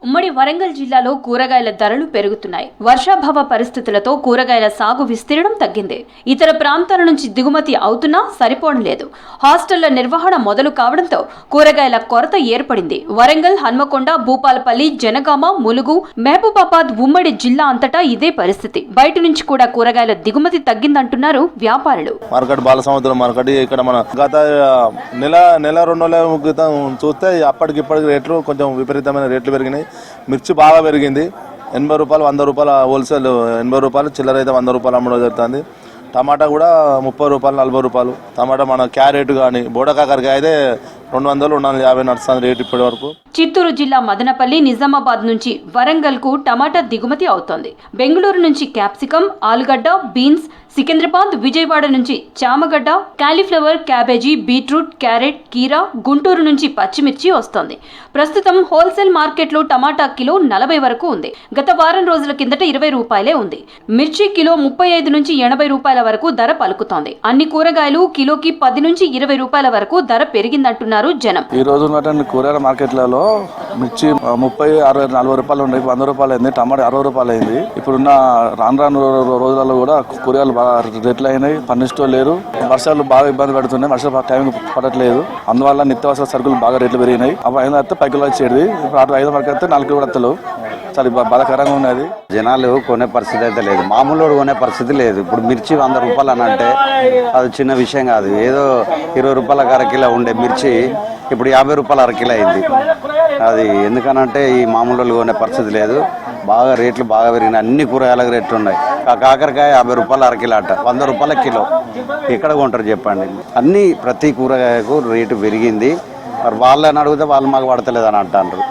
ఉమ్మడి వరంగల్ జిల్లాలో కూరగాయల ధరలు పెరుగుతున్నాయి. వర్షాభావ పరిస్థితులతో కూరగాయల సాగు విస్తీర్ణం తగ్గింది. ఇతర ప్రాంతాల నుంచి దిగుమతి అవుతున్నా సరిపోవడం లేదు. హాస్టళ్ల నిర్వహణ మొదలు కావడంతో కూరగాయల కొరత ఏర్పడింది. వరంగల్, హన్మకొండ, భూపాలపల్లి, జనగామ, ములుగు, మహబూబాబాద్ ఉమ్మడి జిల్లా అంతటా ఇదే పరిస్థితి. బయట నుంచి కూడా కూరగాయల దిగుమతి తగ్గిందంటున్నారు వ్యాపారులు. మార్కెట్ బాలసముద్రం మార్కెట్ ఇక్కడ మన గత నెల 2 నెలల క్రితం చూస్తే అప్పటికిప్పటికి రేట్లు కొంచెం విపరీతమైన రేట్లు పెరిగినాయి. మిర్చి బాగా పెరిగింది. 80 రూపాయలు, 100 రూపాయల హోల్సేల్ 80 రూపాయలు, చిల్లర అయితే 100 రూపాయలు అమ్మడం జరుగుతుంది. టమాటా కూడా 30 రూపాయలు, 40 రూపాయలు. టమాటా మన క్యారెట్ కానీ బోడకాకరకాయ అయితే 200, 250 నడుస్తుంది రేటు ఇప్పటి వరకు. చిత్తూరు జిల్లా మదనపల్లి, నిజామాబాద్ నుంచి వరంగల్ కు టమాటా దిగుమతి అవుతోంది. బెంగళూరు నుంచి క్యాప్సికం, ఆలుగడ్డ, బీన్స్, సికింద్రాబాద్, విజయవాడ నుంచి చామగడ్డ, కాలీఫ్లవర్, క్యాబేజీ, బీట్రూట్, క్యారెట్, కీరా, గుంటూరు నుంచి పచ్చిమిర్చి వస్తోంది. ప్రస్తుతం హోల్సేల్ మార్కెట్లో టమాటా కిలో 40 వరకు ఉంది. గత వారం రోజుల కిందట 20 రూపాయలే ఉంది. మిర్చి కిలో 35 నుంచి 80 రూపాయల వరకు ధర పలుకుతోంది. అన్ని కూరగాయలు కిలోకి 10 నుంచి 20 రూపాయల వరకు ధర పెరిగిందంటున్నారు జనం. ఈ రోజు ఉన్నటువంటి కూరగాయల మార్కెట్లలో మిర్చి 30, 60, 40 రూపాయలు ఉన్నాయి. 100 రూపాయలు అయింది. టమాటా 60 రూపాయలు అయింది. ఇప్పుడున్న రాను రోజులలో కూడా కూరగాయలు రేట్లు అయినాయి. పండిస్తూ లేరు. వర్షాలు బాగా ఇబ్బంది పెడుతున్నాయి. వర్షాలు టైం పడట్లేదు. అందువల్ల నిత్యావసర సరుకులు బాగా రేట్లు పెరిగినాయి. అవి అయిన తర్వాత పైకిలో వచ్చేది. ఇప్పుడు అటు 5 వరకు అయితే 4 వడతలు. చాలా బాధాకరంగా ఉన్నది. జనాలు కొనే పరిస్థితి అయితే లేదు. మామూలు కొనే పరిస్థితి లేదు. ఇప్పుడు మిర్చి 100 రూపాయలు అని అంటే అది చిన్న విషయం కాదు. ఏదో 20 రూపాయలకు అరకిలో ఉండే మిర్చి ఇప్పుడు 50 రూపాయలు అరకిలో అయింది. అది ఎందుకనంటే ఈ మామూలు కొనే పరిస్థితి లేదు. బాగా రేట్లు బాగా పెరిగినాయి. అన్ని కూరగాయలకు రేట్లు ఉన్నాయి. కాకరకాయ 50 రూపాయలు అరకిలో అట్ట, 100 రూపాయల కిలో. ఎక్కడ కొంటారు చెప్పండి? అన్ని ప్రతి కూరగాయకు రేటు పెరిగింది. మరి వాళ్ళని అడిగితే వాళ్ళు మాకు పడతలేదు అని అంటారు.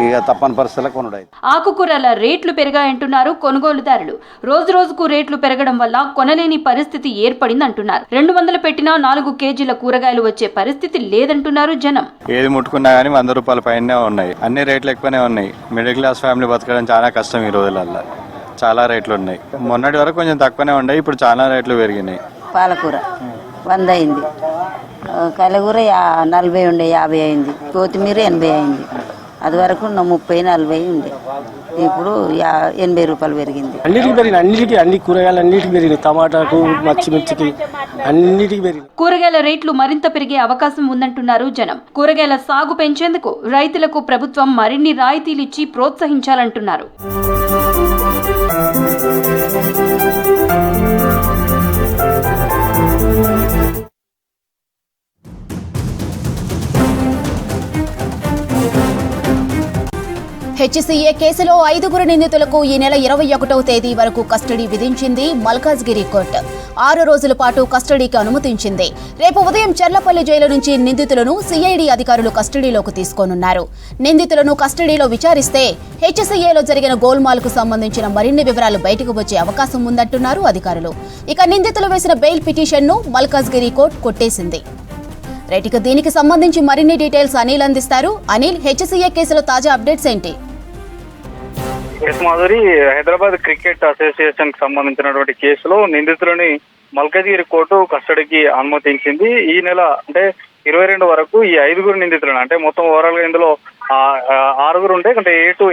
ఇక తప్పని పరిస్థితుల్లో కొనుడై. ఆకుకూరల రేట్లు పెరిగాయంటున్నారు కొనుగోలుదారులు. రోజు రోజుకు రేట్లు పెరగడం వల్ల కొనలేని పరిస్థితి ఏర్పడిందంటున్నారు. 200 పెట్టినా 4 కేజీల కూరగాయలు వచ్చే పరిస్థితి లేదంటున్నారు జనం. ఏది ముట్టుకున్నా కానీ 100 రూపాయల పైనే ఉన్నాయి. అన్ని రేట్లు ఎక్కువనే ఉన్నాయి. మిడిల్ క్లాస్ ఫ్యామిలీ బతకడం చాలా కష్టం ఈ రోజులలో. చాలా రేట్లు ఉన్నాయి. మొన్నటి వరకు కొంచెం తక్కువనే ఉన్నాయి. ఇప్పుడు చాలా రేట్లు పెరిగినాయి. పాలకూర 100 అయింది. కలగూర 40 ఉండే 50 అయింది. కొత్తిమీర 80 అయింది. అది వరకు 30, 40 ఉండే. ఇప్పుడు 80 రూపాయలు పెరిగింది. అన్ని కూరగాయలు అన్నిటికీ పెరిగింది. టమాటాకు, పచ్చిమిర్చికి అన్నిటికీ పెరిగింది. కూరగాయల రేట్లు మరింత పెరిగే అవకాశం ఉందంటున్నారు జనం. కూరగాయల సాగు పెంచేందుకు రైతులకు ప్రభుత్వం మరిన్ని రాయితీలిచ్చి ప్రోత్సహించాలంటున్నారు. హెచ్సీఏ కేసులో 5 నిందితులకు ఈ నెల 21వ తేదీ వరకు కస్టడీ విధించింది మల్కాజ్గిరి కోర్టు. 6 రోజుల పాటు కస్టడీకి అనుమతించింది. రేపు ఉదయం చర్లపల్లి జైలు నుంచి నిందితులను సిఐడి అధికారులు కస్టడీలోకి తీసుకోనున్నారు. నిందితులను కస్టడీలో విచారిస్తే హెచ్సీఏలో జరిగిన గోల్మాల్కు సంబంధించిన మరిన్ని వివరాలు బయటకు వచ్చే అవకాశం ఉందంటున్నారు అధికారులు. ఇక నిందితులు వేసిన బెయిల్ పిటిషన్ను మల్కాజ్గిరి కోర్టు కొట్టేసింది. రైట్, ఇక దీనికి సంబంధించి మరిన్ని డీటెయిల్స్ అనిల్ అందిస్తారు. అనిల్, హెచ్సీఏ కేసులో తాజా అప్డేట్స్ ఏంటి? మాధురి, హైదరాబాద్ క్రికెట్ అసోసియేషన్ కి సంబంధించినటువంటి కేసులో నిందితులని మల్కాజ్గిరి కోర్టు కస్టడీకి అనుమతించింది. ఈ నెల అంటే 22 వరకు ఈ 5 నిందితులను, అంటే మొత్తం ఓవరాల్ గా ఇందులో 6 ఉంటే అంటే A2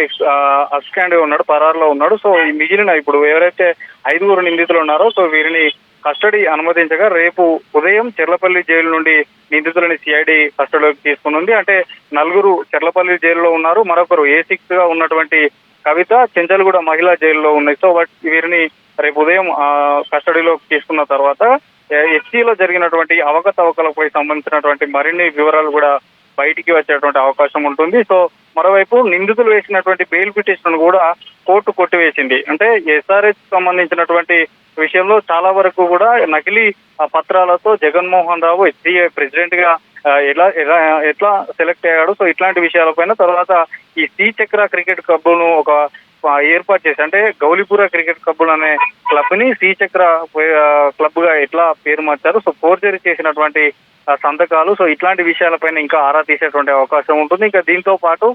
అబ్స్కాండ్ ఉన్నాడు, పరారులో ఉన్నాడు. సో ఈ మిగిలిన ఇప్పుడు ఎవరైతే 5 నిందితులు ఉన్నారో సో వీరిని కస్టడీ అనుమతించగా రేపు ఉదయం చెర్లపల్లి జైలు నుండి నిందితులని సిఐడి కస్టడీలోకి తీసుకునుంది. అంటే 4 చెర్లపల్లి జైలులో ఉన్నారు, మరొకరు A6 గా ఉన్నటువంటి కవిత చెంచల్గూడ మహిళా జైలులో ఉన్నాయి. సో వీరిని రేపు ఉదయం కస్టడీలోకి తీసుకున్న తర్వాత ఎస్సీలో జరిగినటువంటి అవకతవకలపై సంబంధించినటువంటి మరిన్ని వివరాలు కూడా బయటికి వచ్చేటువంటి అవకాశం ఉంటుంది. సో మరోవైపు నిందితులు వేసినటువంటి బెయిల్ పిటిషన్ కూడా కోర్టు కొట్టివేసింది. అంటే SRH సంబంధించినటువంటి విషయంలో చాలా వరకు కూడా నకిలీ పత్రాలతో జగన్మోహన్ రావు HCA ప్రెసిడెంట్ గా ఎట్లా సెలెక్ట్ అయ్యాడు, సో ఇట్లాంటి విషయాలపైన తర్వాత ఈ శ్రీచక్ర క్రికెట్ క్లబ్ను ఒక ఏర్పాటు చేసి, అంటే గౌలిపుర క్రికెట్ క్లబ్ అనే క్లబ్ ని శ్రీచక్ర క్లబ్ గా ఎట్లా పేరు మార్చారు, సో ఫోర్జరీ చేసినటువంటి సంతకాలు, సో ఇట్లాంటి విషయాలపైన ఇంకా ఆరా తీసేటువంటి అవకాశం ఉంటుంది. ఇంకా దీంతో పాటు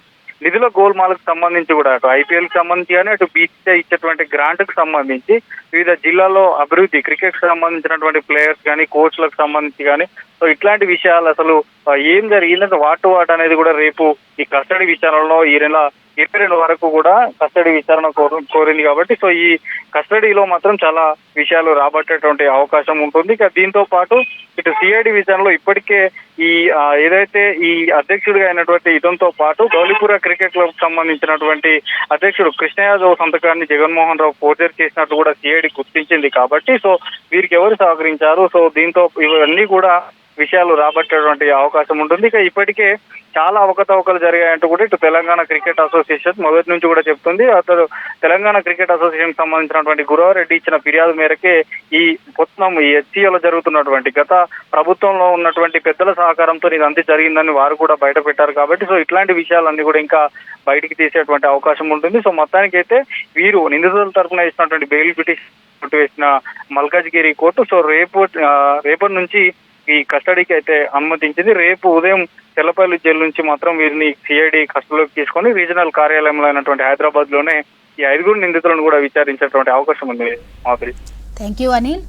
నిధుల గోల్మాలకు సంబంధించి కూడా అటు IPL కి సంబంధించి కానీ అటు BCCI ఇచ్చేటువంటి గ్రాంట్ కు సంబంధించి వివిధ జిల్లాల్లో అభివృద్ధి, క్రికెట్ కి సంబంధించినటువంటి ప్లేయర్స్ కానీ కోచ్లకు సంబంధించి కానీ, సో ఇట్లాంటి విషయాలు అసలు ఏం జరిగిందంటే వాట్ అనేది కూడా రేపు ఈ కస్టడీ విచారణలో ఈ నెల 22 వరకు కూడా కస్టడీ విచారణ కోరింది కాబట్టి, సో ఈ కస్టడీలో మాత్రం చాలా విషయాలు రాబట్టేటువంటి అవకాశం ఉంటుంది. ఇక దీంతో పాటు ఇటు CID విచారణలో ఇప్పటికే ఈ ఏదైతే ఈ అధ్యక్షుడిగా అయినటువంటి ఇదంతో పాటు గౌలిపుర క్రికెట్ క్లబ్ సంబంధించినటువంటి అధ్యక్షుడు కృష్ణ యాదవ్ సంతకాన్ని జగన్మోహన్ రావు ఫోర్జరీ చేసినట్టు కూడా CID గుర్తించింది కాబట్టి, సో వీరికి ఎవరు సహకరించారు, సో దీంతో ఇవన్నీ కూడా విషయాలు రాబట్టేటువంటి అవకాశం ఉంటుంది. ఇక ఇప్పటికే చాలా అవకతవకలు జరిగాయంటూ కూడా ఇటు తెలంగాణ క్రికెట్ అసోసియేషన్ మొదటి నుంచి కూడా చెప్తుంది. అతను తెలంగాణ క్రికెట్ అసోసియేషన్ సంబంధించినటువంటి గురవారెడ్డి ఇచ్చిన ఫిర్యాదు మేరకే ఈ మొత్తం ఈ HCAలో జరుగుతున్నటువంటి గత ప్రభుత్వంలో ఉన్నటువంటి పెద్దల సహకారంతో ఇదంతా జరిగిందని వారు కూడా బయట పెట్టారు కాబట్టి, సో ఇట్లాంటి విషయాలన్నీ కూడా ఇంకా బయటికి తీసేటువంటి అవకాశం ఉంటుంది. సో మొత్తానికైతే వీరు నిందితుల తరఫున ఇచ్చినటువంటి బెయిల్ పిటిషన్ వేసిన మల్కాజ్గిరి కోర్టు సో రేపటి నుంచి ఈ కస్టడీకి అయితే అనుమతించింది. రేపు ఉదయం చెర్లపల్లి జైలు నుంచి మాత్రం వీరిని CID కస్టడీలోకి తీసుకొని రీజనల్ కార్యాలయంలో అయినటువంటి హైదరాబాద్ లోనే ఈ 5 నిందితులను కూడా విచారించేటువంటి అవకాశం ఉంది. Madhuri, thank you Anil.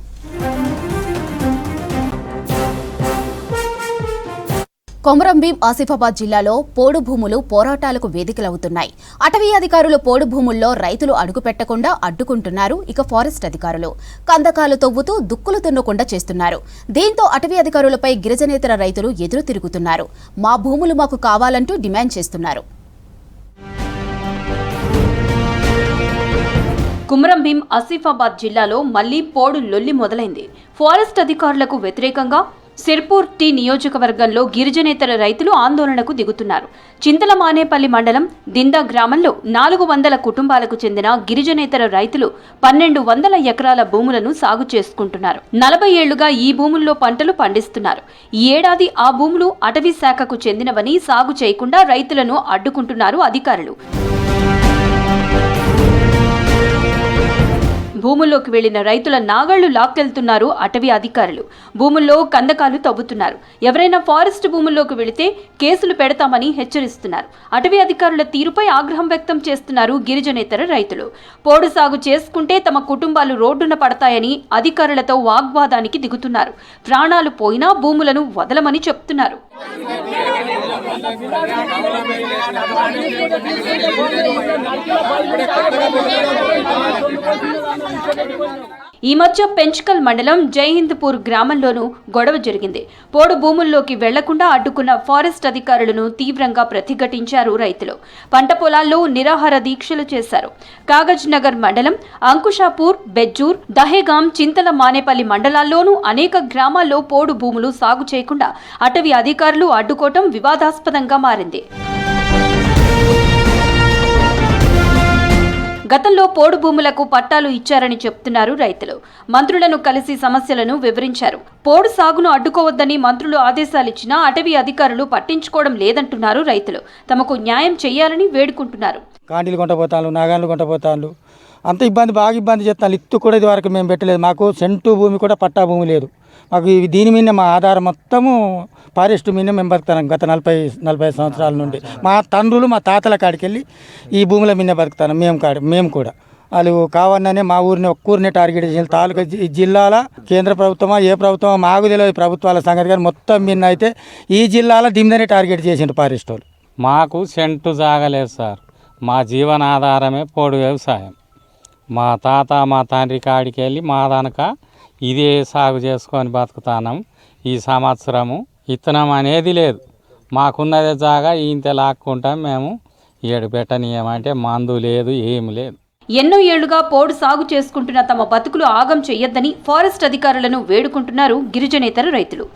కొమరంభీం ఆసిఫాబాద్ జిల్లాలో పోడు భూములు పోరాటాలకు వేదికలవుతున్నాయి. అటవీ అధికారులు పోడు భూముల్లో రైతులు అడుగుపెట్టకుండా అడ్డుకుంటున్నారు. ఇక ఫారెస్ట్ అధికారులు కందకాలు తవ్వుతూ దుక్కులు దున్నకుండా చేస్తున్నారు. దీంతో అటవీ అధికారులపై గిరిజనేతర రైతులు ఎదురు తిరుగుతున్నారు. మా భూములు మాకు కావాలంటూ డిమాండ్ చేస్తున్నారు. కుమ్రంభీం ఆసిఫాబాద్ జిల్లాలో మళ్లీ పోడు లొల్లి మొదలైంది. ఫారెస్ట్ అధికారులకు వ్యతిరేకంగా సిర్పూర్ టీ నియోజకవర్గంలో గిరిజనేతర రైతులు ఆందోళనకు దిగుతున్నారు. చింతల మానేపల్లి మండలం దిందా గ్రామంలో 400 కుటుంబాలకు చెందిన గిరిజనేతర రైతులు 1200 ఎకరాల భూములను సాగు చేసుకుంటున్నారు. 40 ఏళ్లుగా ఈ భూముల్లో పంటలు పండిస్తున్నారు. ఈ ఏడాది ఆ భూములు అటవీ శాఖకు చెందినవని సాగు చేయకుండా రైతులను అడ్డుకుంటున్నారు అధికారులు. భూముల్లోకి వెళ్లిన రైతుల నాగళ్లు లాక్కెళ్తున్నారు అటవీ అధికారులు. భూముల్లో కందకాలు తవ్వుతున్నారు. ఎవరైనా ఫారెస్ట్ భూముల్లోకి వెళితే కేసులు పెడతామని హెచ్చరిస్తున్నారు. అటవీ అధికారుల తీరుపై ఆగ్రహం వ్యక్తం చేస్తున్నారు గిరిజనేతర రైతులు. పోడు సాగు చేసుకుంటే తమ కుటుంబాలు రోడ్డున పడతాయని అధికారులతో వాగ్వాదానికి దిగుతున్నారు. ప్రాణాలు పోయినా భూములను వదలమని చెప్తున్నారు. ఈ మధ్య పెంచ్కల్ మండలం జైహింద్పూర్ గ్రామంలోనూ గొడవ జరిగింది. పోడు భూముల్లోకి వెళ్లకుండా అడ్డుకున్న ఫారెస్ట్ అధికారులను తీవ్రంగా ప్రతిఘటించారు రైతులు. పంట పొలాల్లో నిరాహార దీక్షలు చేశారు. కాగజ్ నగర్ మండలం అంకుషాపూర్, బెజ్జూర్, దహేగాం, చింతల మానేపల్లి మండలాల్లోనూ అనేక గ్రామాల్లో పోడు భూములు సాగు చేయకుండా అటవీ అధికారులు అడ్డుకోవటం వివాదాస్పదంగా మారింది. గతంలో పోడు భూములకు పట్టాలు ఇచ్చారని చెప్తున్నారు రైతులు. మంత్రులను కలిసి సమస్యలను వివరించారు. పోడు సాగును అడ్డుకోవద్దని మంత్రులు ఆదేశాలిచ్చినా అటవీ అధికారులు పట్టించుకోవడం లేదంటున్నారు రైతులు. తమకు న్యాయం చేయాలని వేడుకుంటున్నారు. కాండీలు కొంటపోతాను, నాగాన్లు కొంటపోతాను, అంత బాగా ఇబ్బంది చేస్తాను. ఇత్తు కూడా ఇది వరకు మేము పెట్టలేదు. మాకు సెంటు భూమి కూడా పట్టా భూమి లేదు. మాకు దీని మీద మా ఆధారం మొత్తము ఫారెస్ట్ మీద మేము బతుకుతాం. గత 40 సంవత్సరాల నుండి మా తండ్రులు మా తాతల కాడికి వెళ్ళి ఈ భూముల మీద బతుకుతాను. మేము కూడా వాళ్ళు కావాలనే మా ఊరిని టార్గెట్ చేసిన తాలూకా జిల్లాల కేంద్ర ప్రభుత్వమా ఏ ప్రభుత్వమా మాకు తెలియదు ప్రభుత్వాల సంగతి, కానీ మొత్తం మీద అయితే ఈ జిల్లాల దీనినే టార్గెట్ చేసిండు ఫారెస్ట్ వాళ్ళు. మాకు సెంటు జాగలేదు సార్. మా జీవనాధారమే పోడు వ్యవసాయం. మా తాత మా తండ్రి కాడికి వెళ్ళి మా దానక ఇదే సాగు చేసుకొని బతుకుతాం. ఈ సంవత్సరము విత్తనం అనేది లేదు, మాకున్నదే జాగా ఇంత లాక్కుంటాం. మేము ఏడు పెట్టనీయమంటే మందు లేదు, ఏమి లేదు. ఎన్నో ఏళ్లుగా పోడు సాగు చేసుకుంటున్న తమ బతుకులు ఆగం చెయ్యొద్దని ఫారెస్ట్ అధికారులను వేడుకుంటున్నారు గిరిజనేతర రైతులు.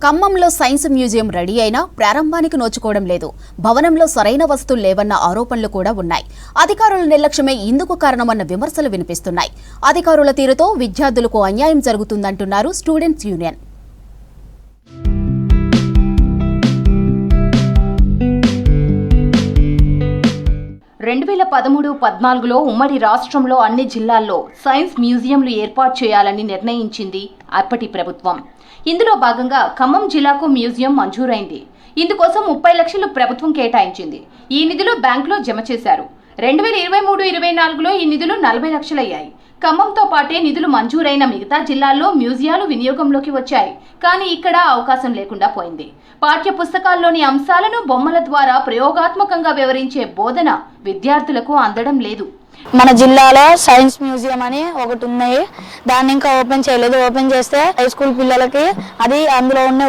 ఖమ్మంలో సైన్స్ మ్యూజియం రెడీ అయినా ప్రారంభానికి నోచుకోవడం లేదు. భవనంలో సరైన వస్తువులు లేవన్న ఆరోపణలు కూడా ఉన్నాయి. అధికారుల నిర్లక్ష్యమే ఇందుకు కారణమన్న విమర్శలు వినిపిస్తున్నాయి. అధికారుల తీరుతో విద్యార్థులకు అన్యాయం జరుగుతుందంటున్నారు స్టూడెంట్స్ యూనియన్. 2013-14లో ఉమ్మడి రాష్ట్రంలో అన్ని జిల్లాల్లో సైన్స్ మ్యూజియంలు ఏర్పాటు చేయాలని నిర్ణయించింది అప్పటి ప్రభుత్వం. ఇందులో భాగంగా ఖమ్మం జిల్లాకు మ్యూజియం మంజూరైంది. ఇందుకోసం 30 లక్షలు ప్రభుత్వం కేటాయించింది. ఈ నిధులు బ్యాంకులో జమ చేశారు. 2023-24లో ఈ నిధులు 40 లక్షలయ్యాయి. ఖమ్మంతో పాటే నిధులు మంజూరైన మిగతా జిల్లాల్లో మ్యూజియాలు వినియోగంలోకి వచ్చాయి. కానీ ఇక్కడ అవకాశం లేకుండా పోయింది. పాఠ్య పుస్తకాల్లోని అంశాలను బొమ్మల ద్వారా ప్రయోగాత్మకంగా వివరించే బోధన విద్యార్థులకు అందడం లేదు. మన జిల్లాలో సైన్స్ మ్యూజియం అని ఒకటి ఉన్నాయి, దాన్ని ఇంకా ఓపెన్ చేయలేదు. ఓపెన్ చేస్తే హై స్కూల్ పిల్లలకి అది అందులో ఉన్న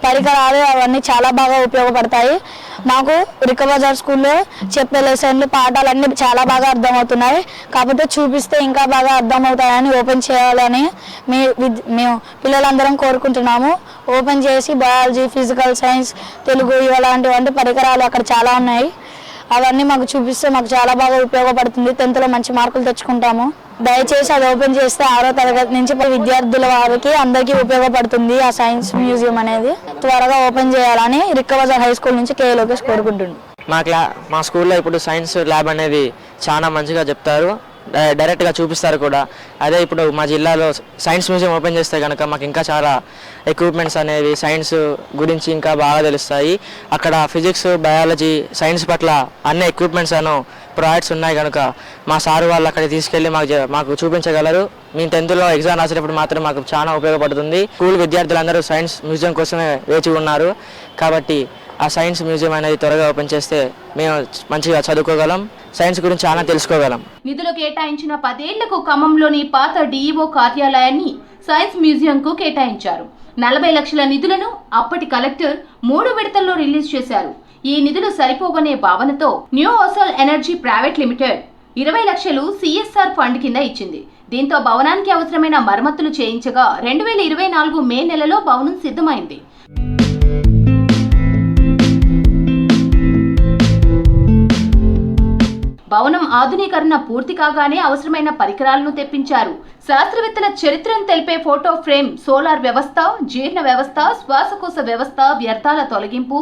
పరికరాలు అవన్నీ చాలా బాగా ఉపయోగపడతాయి. మాకు రికబజార్ స్కూల్లో చెప్పే లెసన్లు పాఠాలన్నీ చాలా బాగా అర్థమవుతున్నాయి. కాకపోతే చూపిస్తే ఇంకా బాగా అర్థమవుతాయని ఓపెన్ చేయాలని మేము పిల్లలందరం కోరుకుంటున్నాము. ఓపెన్ చేసి బయాలజీ, ఫిజికల్ సైన్స్, తెలుగు ఇలాంటివంటి పరికరాలు అక్కడ చాలా ఉన్నాయి. అవన్నీ మాకు చూపిస్తే మాకు చాలా బాగా ఉపయోగపడుతుంది. 10th లో మంచి మార్కులు తెచ్చుకుంటాము. దయచేసి అది ఓపెన్ చేస్తే 6వ తరగతి నుంచి విద్యార్థుల వారికి అందరికీ ఉపయోగపడుతుంది. ఆ సైన్స్ మ్యూజియం అనేది త్వరగా ఓపెన్ చేయాలని రిక్కబజార్ హై స్కూల్ నుంచి కే లోకేష్ కోరుకుంటుంది. మా స్కూల్లో ఇప్పుడు సైన్స్ ల్యాబ్ అనేది చాలా మంచిగా చెప్తారు, డైరెక్ట్గా చూపిస్తారు కూడా. అదే ఇప్పుడు మా జిల్లాలో సైన్స్ మ్యూజియం ఓపెన్ చేస్తే కనుక మాకు ఇంకా చాలా ఎక్విప్మెంట్స్ అనేవి సైన్స్ గురించి ఇంకా బాగా తెలుస్తాయి. అక్కడ ఫిజిక్స్, బయాలజీ, సైన్స్ పట్ల అన్ని ఎక్విప్మెంట్స్ ప్రొవైడ్స్ ఉన్నాయి కనుక మా సారు వాళ్ళు అక్కడికి తీసుకెళ్ళి మాకు చూపించగలరు. మేము 10th లో ఎగ్జామ్ రాసేటప్పుడు మాత్రం మాకు చాలా ఉపయోగపడుతుంది. స్కూల్ విద్యార్థులందరూ సైన్స్ మ్యూజియం కోసమే వేచి ఉన్నారు. కాబట్టి ఆ సైన్స్ మ్యూజియం అనేది త్వరగా ఓపెన్ చేస్తే మేము మంచిగా చదువుకోగలం, సైన్స్ గురించి చాలా తెలుసుకోగలం. నిధులు కేటాయించిన 10 ఏళ్లకు ఖమ్మంలోని పాత డిఈఓ కార్యాలయాన్ని సైన్స్ మ్యూజియంకు కేటాయించారు. 40 లక్షల నిధులను అప్పటి కలెక్టర్ 3 విడతల్లో రిలీజ్ చేశారు. ఈ నిధులు సరిపోవనే భావనతో న్యూ ఓసల్ ఎనర్జీ ప్రైవేట్ లిమిటెడ్ 20 లక్షలు సిఎస్ఆర్ ఫండ్ కింద ఇచ్చింది. దీంతో భవనానికి అవసరమైన మరమ్మతులు చేయించగా 2024 మే నెలలో భవనం సిద్ధమైంది. భవనం ఆధునీకరణ పూర్తి కాగానే అవసరమైన పరికరాలను తెప్పించారు. శాస్త్రవేత్తల చరిత్రను తెలిపే ఫోటో ఫ్రేమ్, సోలార్ వ్యవస్థ, జీర్ణ వ్యవస్థ, శ్వాసకోశ వ్యవస్థ, వ్యర్థాల తొలగింపు,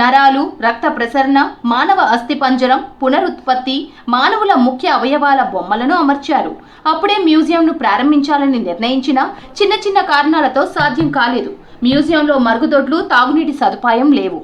నరాలు, రక్త ప్రసరణ, మానవ అస్థిపంజరం, పునరుత్పత్తి, మానవుల ముఖ్య అవయవాల బొమ్మలను అమర్చారు. అప్పుడే మ్యూజియంను ప్రారంభించాలని నిర్ణయించిన చిన్న చిన్న కారణాలతో సాధ్యం కాలేదు. మ్యూజియంలో మరుగుదొడ్లు, తాగునీటి సదుపాయం లేవు.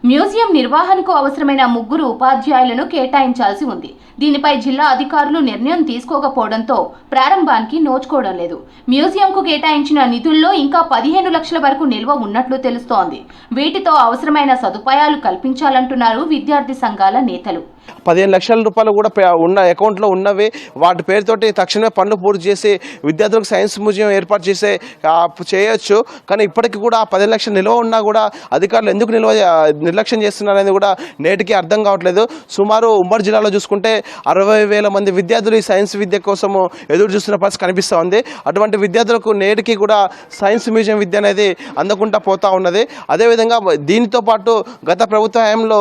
మ్యూజియం నిర్వహణకు అవసరమైన 3 ఉపాధ్యాయులను కేటాయించాల్సి ఉంది. దీనిపై జిల్లా అధికారులు నిర్ణయం తీసుకోకపోవడంతో ప్రారంభానికి నోచుకోవడం లేదు. మ్యూజియంకు కేటాయించిన నిధుల్లో ఇంకా 15 లక్షల వరకు నిల్వ ఉన్నట్లు తెలుస్తోంది. వీటితో అవసరమైన సదుపాయాలు కల్పించాలంటున్నారు విద్యార్థి సంఘాల నేతలు. 15 లక్షల రూపాయలు కూడా ఉన్న అకౌంట్లో ఉన్నవి, వాటి పేరుతోటి తక్షణమే పనులు పూర్తి చేసి విద్యార్థులకు సైన్స్ మ్యూజియం ఏర్పాటు చేయొచ్చు. కానీ ఇప్పటికీ కూడా 15 లక్షలు నిల్వ ఉన్నా కూడా అధికారులు ఎందుకు నిర్లక్ష్యం చేస్తున్నారనేది కూడా నేటికి అర్థం కావట్లేదు. సుమారు ఉమ్మడి జిల్లాలో చూసుకుంటే 60,000 మంది విద్యార్థులు ఈ సైన్స్ విద్య కోసము ఎదురు చూస్తున్న పరిస్థితి కనిపిస్తూ ఉంది. అటువంటి విద్యార్థులకు నేటికి కూడా సైన్స్ మ్యూజియం విద్య అనేది అందకుండా పోతూ ఉన్నది. అదేవిధంగా దీనితో పాటు గత ప్రభుత్వ హయాంలో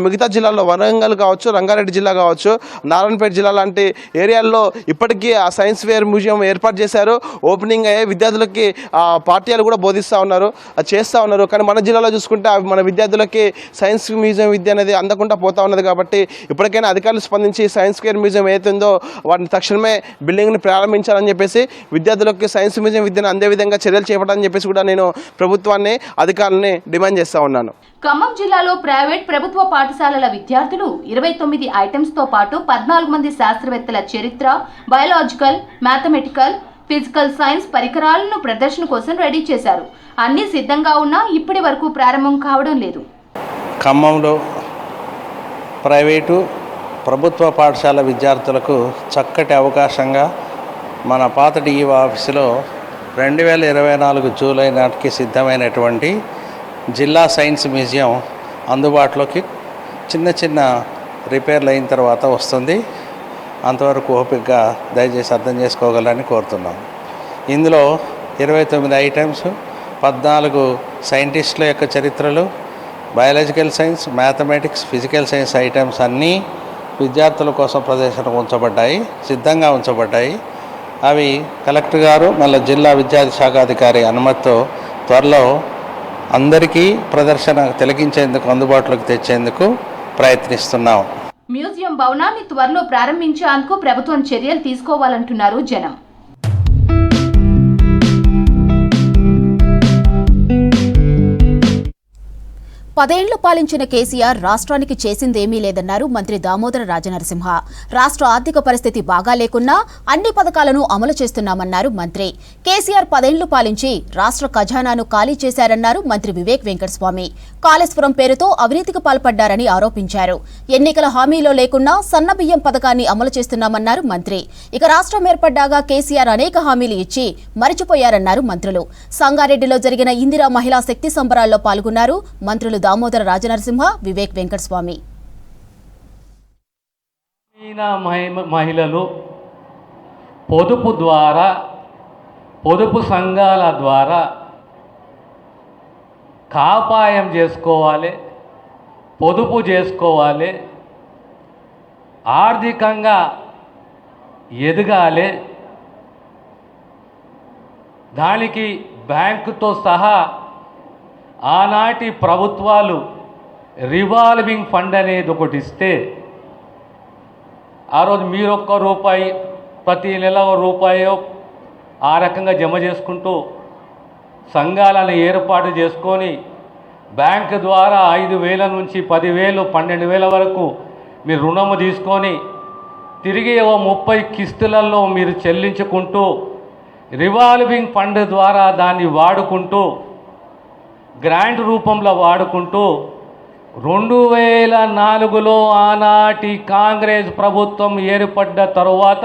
మిగతా జిల్లాల్లో వరంగల్ కావచ్చు, రంగారెడ్డి జిల్లా కావచ్చు, నారాయణపేట జిల్లా లాంటి ఏరియాల్లో ఇప్పటికీ ఆ సైన్స్ వేర్ మ్యూజియం ఏర్పాటు చేశారు. ఓపెనింగ్ అయ్యే విద్యార్థులకి పాఠ్యాలు కూడా బోధిస్తూ ఉన్నారు, చేస్తూ ఉన్నారు. కానీ మన జిల్లాలో చూసుకుంటే మన విద్యార్థులకి సైన్స్ మ్యూజియం విద్య అనేది అందకుండా పోతా ఉన్నది. కాబట్టి ఇప్పటికైనా అధికారులు స్పందించి సైన్స్ కేర్ మ్యూజియం ఏదైతుందో వాటిని తక్షణమే బిల్డింగ్ని ప్రారంభించాలని చెప్పేసి విద్యార్థులకు సైన్స్ మ్యూజియం విద్యను అందే విధంగా చర్యలు చేపట్టాలని చెప్పేసి కూడా నేను ప్రభుత్వాన్ని, అధికారులని డిమాండ్ చేస్తూ ఉన్నాను. ఖమ్మం జిల్లాలో ప్రైవేట్, ప్రభుత్వ పాఠశాలల విద్యార్థులు 29 ఐటమ్స్ తో పాటు 14 మంది శాస్త్రవేత్తల చరిత్ర, బయోలాజికల్, మ్యాథమెటికల్, ఫిజికల్ సైన్స్ పరికరాలను ప్రదర్శన కోసం రెడీ చేశారు. అన్ని సిద్ధంగా ఉన్నా ఇప్పటి వరకు ప్రారంభం కావడం లేదు. ఖమ్మంలో ప్రైవేటు ప్రభుత్వ పాఠశాల విద్యార్థులకు చక్కటి అవకాశంగా మన పాత డిఈఓ ఆఫీసులో 2024 జూలై నాటికి సిద్ధమైనటువంటి జిల్లా సైన్స్ మ్యూజియం అందుబాటులోకి చిన్న రిపేర్లు అయిన తర్వాత వస్తుంది. అంతవరకు ఓపికగా దయచేసి అర్థం చేసుకోగలని కోరుతున్నాం. ఇందులో 29 ఐటమ్స్, 14 సైంటిస్టుల యొక్క చరిత్రలు, biological science, mathematics, physical science items అన్నీ విద్యార్థుల కోసం ప్రదర్శనకు సిద్ధంగా ఉంచబడ్డాయి. అవి కలెక్టర్ గారు మళ్ళీ జిల్లా విద్యార్థి శాఖాధికారి అనుమతితో త్వరలో అందరికీ ప్రదర్శన తిలకించేందుకు అందుబాటులోకి తెచ్చేందుకు ప్రయత్నిస్తున్నాం. మ్యూజియం భవనాన్ని త్వరలో ప్రారంభించేందుకు ప్రభుత్వం చర్యలు తీసుకోవాలంటున్నారు జనం. పదేళ్లు పాలించిన కేసీఆర్ రాష్ట్రానికి చేసిందేమీ లేదన్నారు మంత్రి దామోదర రాజనరసింహ. రాష్ట్ర ఆర్థిక పరిస్థితి బాగా లేకున్నా అన్ని పథకాలను అమలు చేస్తున్నామన్నారు మంత్రి. కేసీఆర్ 10 ఏళ్లు పాలించి రాష్ట్ర ఖజానాను ఖాళీ చేశారన్నారు మంత్రి వివేక్ వెంకటస్వామి. కాళేశ్వరం పేరుతో అవినీతికి పాల్పడ్డారని ఆరోపించారు. ఎన్నికల హామీలో లేకున్నా సన్నబియ్యం పథకాన్ని అమలు చేస్తున్నామన్నారు మంత్రి. ఇక రాష్ట్రం ఏర్పడ్డాగా కేసీఆర్ అనేక హామీలు ఇచ్చి మరిచిపోయారన్నారు మంత్రులు. సంగారెడ్డిలో జరిగిన ఇందిరా మహిళా శక్తి సంబరాల్లో పాల్గొన్నారు మంత్రులు దామోదర రాజనరసింహ, వివేక్ వెంకటస్వామి. మహిళలు పొదుపు సంఘాల ద్వారా కాపాయం చేసుకోవాలి, పొదుపు చేసుకోవాలి, ఆర్థికంగా ఎదగాలి. దానికి బ్యాంకుతో సహా ఆనాటి ప్రభుత్వాలు రివాల్వింగ్ ఫండ్ అనేది ఒకటి ఇస్తే ఆ రోజు మీరు ₹1 ప్రతి నెల ₹1 ఆ రకంగా జమ చేసుకుంటూ సంఘాలను ఏర్పాటు చేసుకొని బ్యాంకు ద్వారా 5,000 నుంచి 10,000, 12,000 వరకు మీరు రుణము తీసుకొని తిరిగి 30 కిస్తులలో మీరు చెల్లించుకుంటూ రివాల్వింగ్ ఫండ్ ద్వారా దాన్ని వాడుకుంటూ గ్రాంట్ రూపంలో వాడుకుంటూ 2004లో ఆనాటి కాంగ్రెస్ ప్రభుత్వం ఏర్పడ్డ తరువాత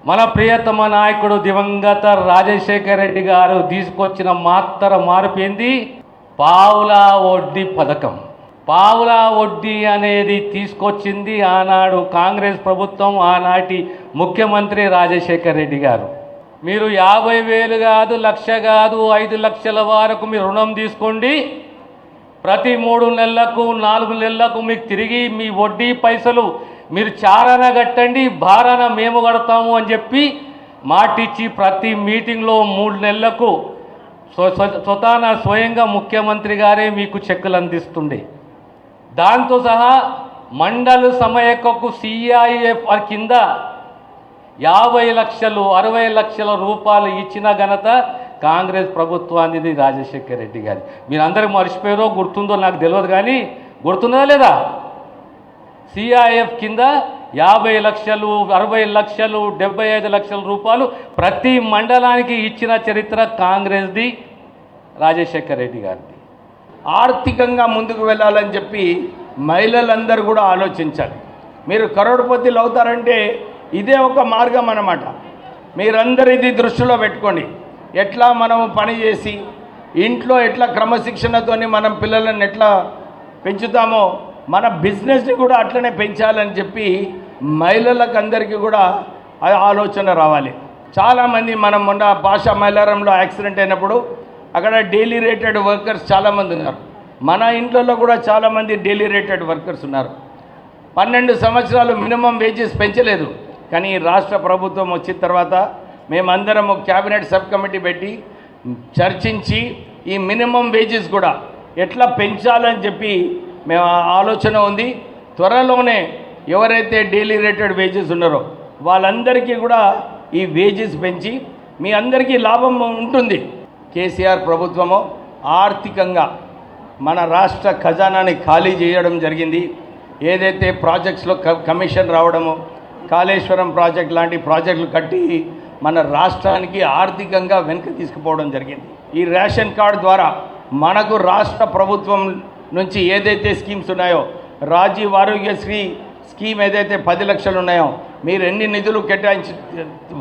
మన ప్రియతమ నాయకుడు దివంగత రాజశేఖర రెడ్డి గారు తీసుకొచ్చిన మార్పింది పావులా వడ్డీ పథకం. పావులా వడ్డీ అనేది తీసుకొచ్చింది ఆనాడు కాంగ్రెస్ ప్రభుత్వం, ఆనాటి ముఖ్యమంత్రి రాజశేఖర రెడ్డి గారు. మీరు 50,000 కాదు, 1,00,000 కాదు, 5 లక్షల వరకు మీరు రుణం తీసుకోండి. ప్రతి 3 నెలలకు 4 నెలలకు మీకు తిరిగి మీ వడ్డీ పైసలు మీరు చారాన కట్టండి, భారాన మేము కడతాము అని చెప్పి మాటిచ్చి ప్రతి మీటింగ్లో 3 నెలలకు స్వయంగా ముఖ్యమంత్రి గారే మీకు చెక్కులు అందిస్తుండే. దాంతో సహా మండల సమయకు CIF కింద 50 లక్షలు, 60 లక్షల రూపాయలు ఇచ్చిన ఘనత కాంగ్రెస్ ప్రభుత్వానికి రాజశేఖర రెడ్డి గారి. మీరు అందరికి మర్చిపోయారో గుర్తుందో నాకు తెలియదు, కానీ గుర్తుందా లేదా? CIF కింద 50 లక్షలు, 60 లక్షలు, 75 లక్షల రూపాయలు ప్రతి మండలానికి ఇచ్చిన చరిత్ర కాంగ్రెస్ది, రాజశేఖర రెడ్డి గారిది. ఆర్థికంగా ముందుకు వెళ్ళాలని చెప్పి మహిళలందరూ కూడా ఆలోచించాలి. మీరు కరోడ్పతిలు అవుతారంటే ఇదే ఒక మార్గం అన్నమాట. మీరందరూ ఇది దృష్టిలో పెట్టుకోండి. ఎట్లా మనము పని చేసి ఇంట్లో ఎట్లా క్రమశిక్షణతోని మనం పిల్లలను ఎట్లా పెంచుతామో మన బిజినెస్ని కూడా అట్లనే పెంచాలని చెప్పి మహిళలకు అందరికీ కూడా ఆలోచన రావాలి. చాలామంది మనం మొన్న భాషా మైలారంలో యాక్సిడెంట్ అయినప్పుడు అక్కడ డైలీ రేటెడ్ వర్కర్స్ చాలామంది ఉన్నారు. మన ఇంట్లో కూడా చాలామంది డైలీ రేటెడ్ వర్కర్స్ ఉన్నారు. 12 సంవత్సరాలు మినిమం వేజెస్ పెంచలేదు. కానీ రాష్ట్ర ప్రభుత్వం వచ్చిన తర్వాత మేమందరం ఒక క్యాబినెట్ సబ్ కమిటీ పెట్టి చర్చించి ఈ మినిమం వేజెస్ కూడా ఎట్లా పెంచాలని చెప్పి మేము ఆలోచన ఉంది. త్వరలోనే ఎవరైతే డైలీ రేటెడ్ వేజెస్ ఉన్నారో వాళ్ళందరికీ కూడా ఈ వేజెస్ పెంచి మీ అందరికీ లాభం ఉంటుంది. కేసీఆర్ ప్రభుత్వము ఆర్థికంగా మన రాష్ట్ర ఖజానాని ఖాళీ చేయడం జరిగింది. ఏదైతే ప్రాజెక్ట్స్లో కమిషన్ రావడమో, కాళేశ్వరం ప్రాజెక్ట్ లాంటి ప్రాజెక్టులు కట్టి మన రాష్ట్రానికి ఆర్థికంగా వెనుక తీసుకుపోవడం జరిగింది. ఈ రేషన్ కార్డు ద్వారా మనకు రాష్ట్ర ప్రభుత్వం నుంచి ఏదైతే స్కీమ్స్ ఉన్నాయో, రాజీవ్ ఆరోగ్యశ్రీ స్కీమ్ ఏదైతే 10 లక్షలు ఉన్నాయో, మీరు ఎన్ని నిధులు కేటాయించి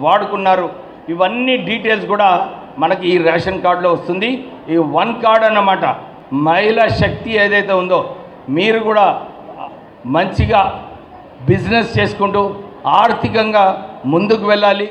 వాడుకున్నారు, ఇవన్నీ డీటెయిల్స్ కూడా మనకి ఈ రేషన్ కార్డులో వస్తుంది. ఈ 1 కార్డ్ అన్నమాట. మహిళా శక్తి ఏదైతే ఉందో, మీరు కూడా మంచిగా బిజినెస్ చేసుకుంటూ ఆర్థికంగా ముందుకు వెళ్ళాలి.